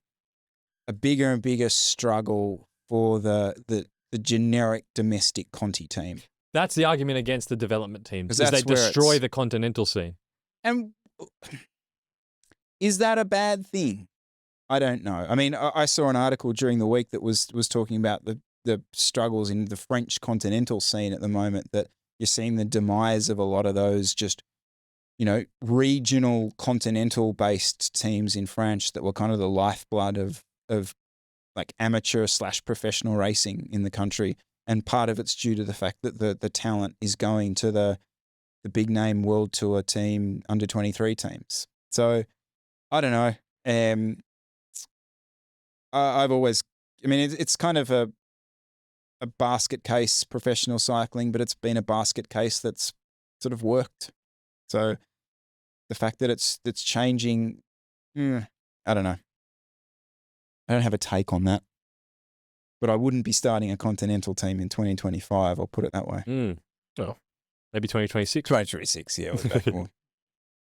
A: a bigger and bigger struggle for the generic domestic Conti team.
B: That's the argument against the development teams, is
A: that's
B: they destroy the continental scene.
A: And is that a bad thing? I don't know. I mean, I saw an article during the week that was talking about the struggles in the French continental scene at the moment, that you're seeing the demise of a lot of those just, regional continental-based teams in France that were kind of the lifeblood of like amateur/professional racing in the country. And part of it's due to the fact that the talent is going to the big name World Tour team under 23 teams. So I don't know. I've always, it's kind of a basket case, professional cycling, but it's been a basket case that's sort of worked. So the fact that it's changing, I don't know. I don't have a take on that. But I wouldn't be starting a continental team in 2025, I'll put it that way.
B: Oh, maybe 2026.
A: 2026, yeah. We're back more.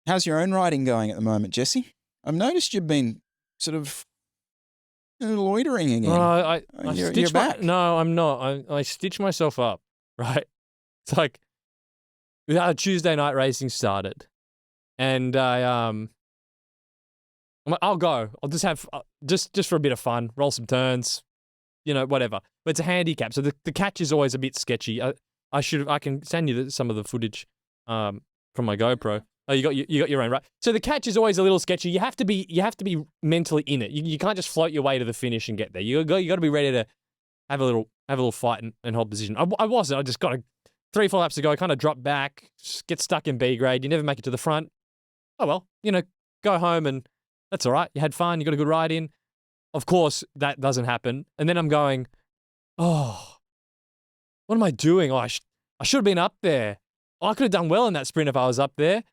A: How's your own riding going at the moment, Jesse? I've noticed you've been sort of loitering again. You're back.
B: No, I'm not. I stitched myself up, right? It's like Tuesday night racing started. And I'm like, I'll go. I'll just have, just for a bit of fun, roll some turns, whatever. But it's a handicap. So the catch is always a bit sketchy. I can send you some of the footage from my GoPro. Oh, you got your own, right? So the catch is always a little sketchy. You have to be mentally in it. You can't just float your way to the finish and get there. You got to be ready to have a little fight and hold position. I wasn't. I just got 3-4 laps to go. I kind of dropped back, get stuck in B grade. You never make it to the front. Oh well, go home and that's all right. You had fun. You got a good ride in. Of course, that doesn't happen. And then I'm going, oh, what am I doing? Oh, I should have been up there. Oh, I could have done well in that sprint if I was up there.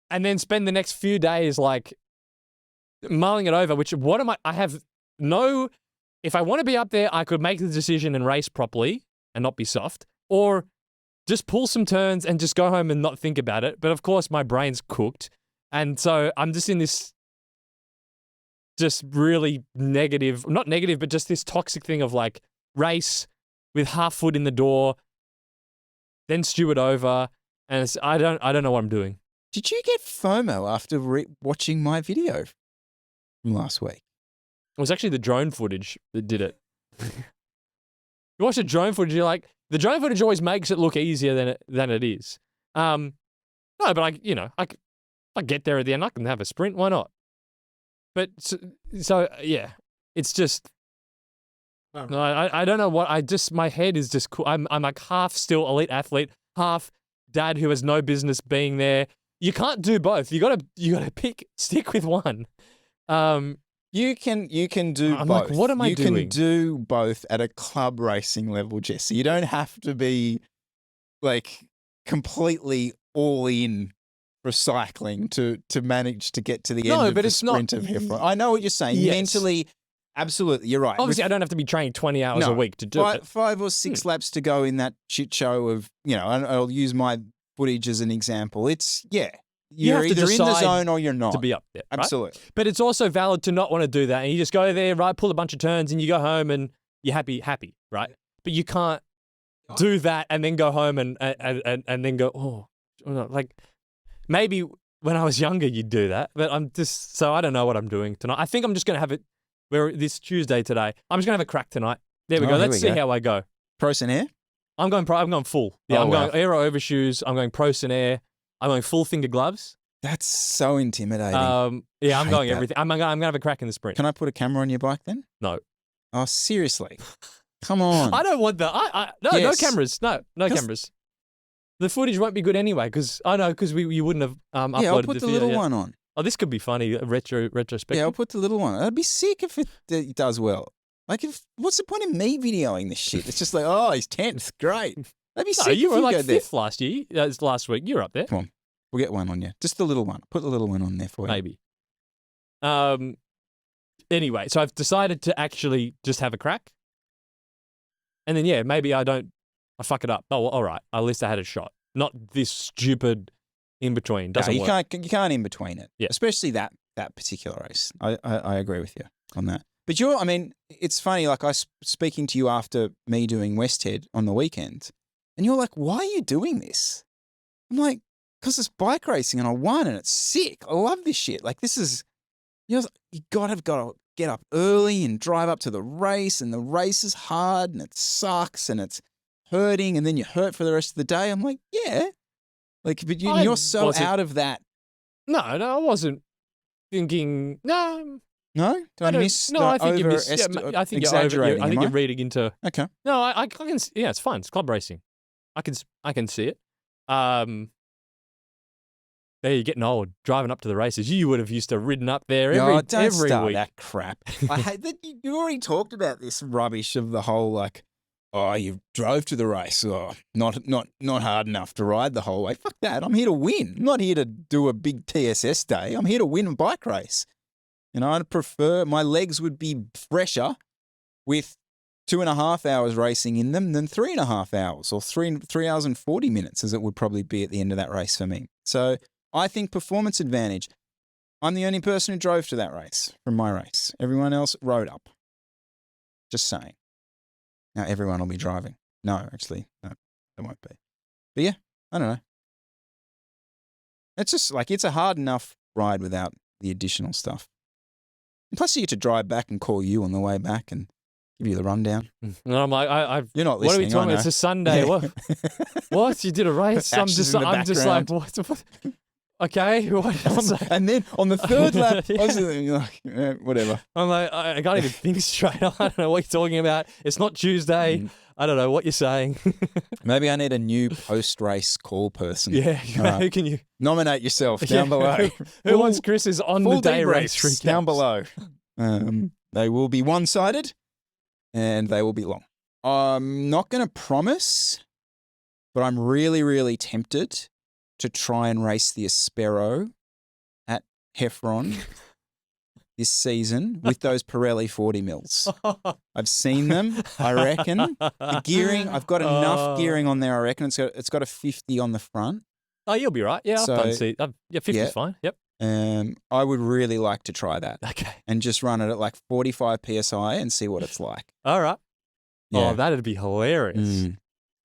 B: And then spend the next few days like mulling it over, I have no, if I want to be up there, I could make the decision and race properly and not be soft, or just pull some turns and just go home and not think about it. But of course, my brain's cooked. And so I'm just in this just really negative, not negative, but just this toxic thing of like race with half foot in the door, then stew it over. And I don't know what I'm doing.
A: Did you get FOMO after watching my video from last week?
B: It was actually the drone footage that did it. You watch the drone footage, you're like, the drone footage always makes it look easier than it is. No, but I get there at the end, I can have a sprint. Why not? But so yeah, it's just. No, I don't know what my head is just cool. I'm like half still elite athlete, half dad who has no business being there. You can't do both. You gotta stick with one.
A: You can do
B: I'm
A: both.
B: Like, what am I doing?
A: You can do both at a club racing level, Jesse. You don't have to be like completely all in for cycling to manage to get to the end of the sprint of Hefty. I know what you're saying.
B: Yes.
A: Mentally, absolutely, you're right.
B: Obviously, I don't have to be training 20 hours a week to do it.
A: 5 or 6 laps to go in that shit show of, I'll use my footage as an example. It's, you're either in the zone or you're not.
B: To be up there.
A: Absolutely.
B: Right? But it's also valid to not want to do that. And you just go there, right, pull a bunch of turns and you go home and you're happy, right? But you can't do that and then go home and then go, oh, like maybe when I was younger you'd do that. But so I don't know what I'm doing tonight. I think I'm just going to have it this Tuesday today. I'm just going to have a crack tonight. There we go. Let's see how I go.
A: Pro Air?
B: I'm going full. Yeah, I'm going Aero overshoes. I'm going Pro Air. I'm going full finger gloves.
A: That's so intimidating.
B: I'm going everything. I'm going to have a crack in the sprint.
A: Can I put a camera on your bike then?
B: No.
A: Oh, seriously? Come on.
B: I don't want that. No cameras. No cameras. The footage won't be good anyway because you wouldn't have uploaded.
A: Yeah, I'll put the little one on.
B: Oh, this could be funny. Retrospective.
A: Yeah, I'll put the little one. That'd be sick if it does well. Like, what's the point of me videoing this shit? It's just like, oh, he's 10th. Great. That'd be
B: No,
A: sick.
B: you
A: if
B: were like
A: go there.
B: 5th last year. Last week. You're up there.
A: Come on. We'll get one on you. Just the little one. Put the little one on there for you.
B: Maybe. Anyway, so I've decided to actually just have a crack. And then, yeah, maybe I fuck it up. Oh, well, all right. At least I had a shot. Not this stupid in between. Doesn't work.
A: You can't in between it.
B: Yeah.
A: Especially that particular race. I agree with you on that. But it's funny, like speaking to you after me doing West Head on the weekend, and you're like, why are you doing this? I'm like, because it's bike racing and I won and it's sick. I love this shit. Like this is, you gotta get up early and drive up to the race, and the race is hard and it sucks and it's hurting, and then you hurt for the rest of the day. I'm like, yeah. Like, but you're so out of that.
B: No, I wasn't thinking, no.
A: No?
B: I think you miss. Yeah, I think
A: exaggerating.
B: I think you're reading into.
A: Okay.
B: No, I can. Yeah, it's fun. It's club racing. I can see it. There, you're getting old. Driving up to the races, you would have used to ridden up there every
A: start
B: week.
A: That crap. I hate that you already talked about this rubbish of the whole like, oh, you drove to the race. Oh, not hard enough to ride the whole way. Fuck that. I'm here to win. I'm not here to do a big TSS day. I'm here to win a bike race. I'd prefer my legs would be fresher with 2.5 hours racing in them than 3.5 hours or 3 hours and 40 minutes as it would probably be at the end of that race for me. So I think performance advantage. I'm the only person who drove to that race from my race. Everyone else rode up. Just saying. Now everyone will be driving. No, actually, no, they won't be. But yeah, I don't know. It's just like, it's a hard enough ride without the additional stuff. And plus, you get to drive back and call you on the way back and give you the rundown.
B: And I'm like,
A: you're not listening.
B: What are we talking about? It's a Sunday.
A: Yeah.
B: What? You did a race? I'm just like, what? Okay.
A: And then on the third lap,
B: Yeah.
A: I was like, whatever.
B: I'm like, I can't even think straight. I don't know what you're talking about. It's not Tuesday. I don't know what you're saying.
A: Maybe I need a new post-race call person.
B: Yeah.
A: Right.
B: Who can you
A: nominate yourself down below?
B: Who wants Chris's on the day race
A: recaps down below? They will be one-sided and they will be long. I'm not going to promise, but I'm really, really tempted to try and race the Aspero at Heffron this season with those Pirelli 40 mils. I've seen them, I reckon. The gearing, I've got enough gearing on there, I reckon. It's got a 50 on the front.
B: Oh, you'll be right. Yeah,
A: So,
B: I've done see. Yeah, 50's fine. Yep.
A: I would really like to try that.
B: Okay.
A: And just run it at like 45 PSI and see what it's like.
B: All right.
A: Yeah.
B: Oh, that'd be hilarious.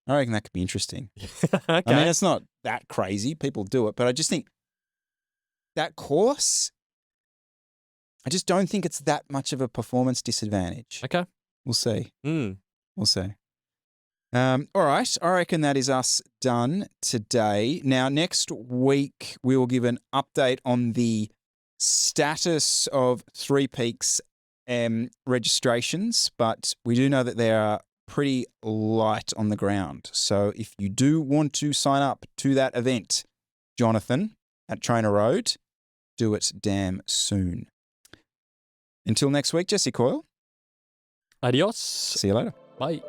A: I reckon that could be interesting.
B: Okay.
A: I mean, it's not that crazy. People do it. But I just think that course, I just don't think it's that much of a performance disadvantage.
B: Okay.
A: We'll see.
B: Mm.
A: We'll see. All right. I reckon that is us done today. Now, next week, we will give an update on the status of Three Peaks registrations, but we do know that they are pretty light on the ground. So if you do want to sign up to that event, Jonathan at Trainer Road, do it damn soon. Until next week, Jesse Coyle.
B: Adios.
A: See you later.
B: Bye.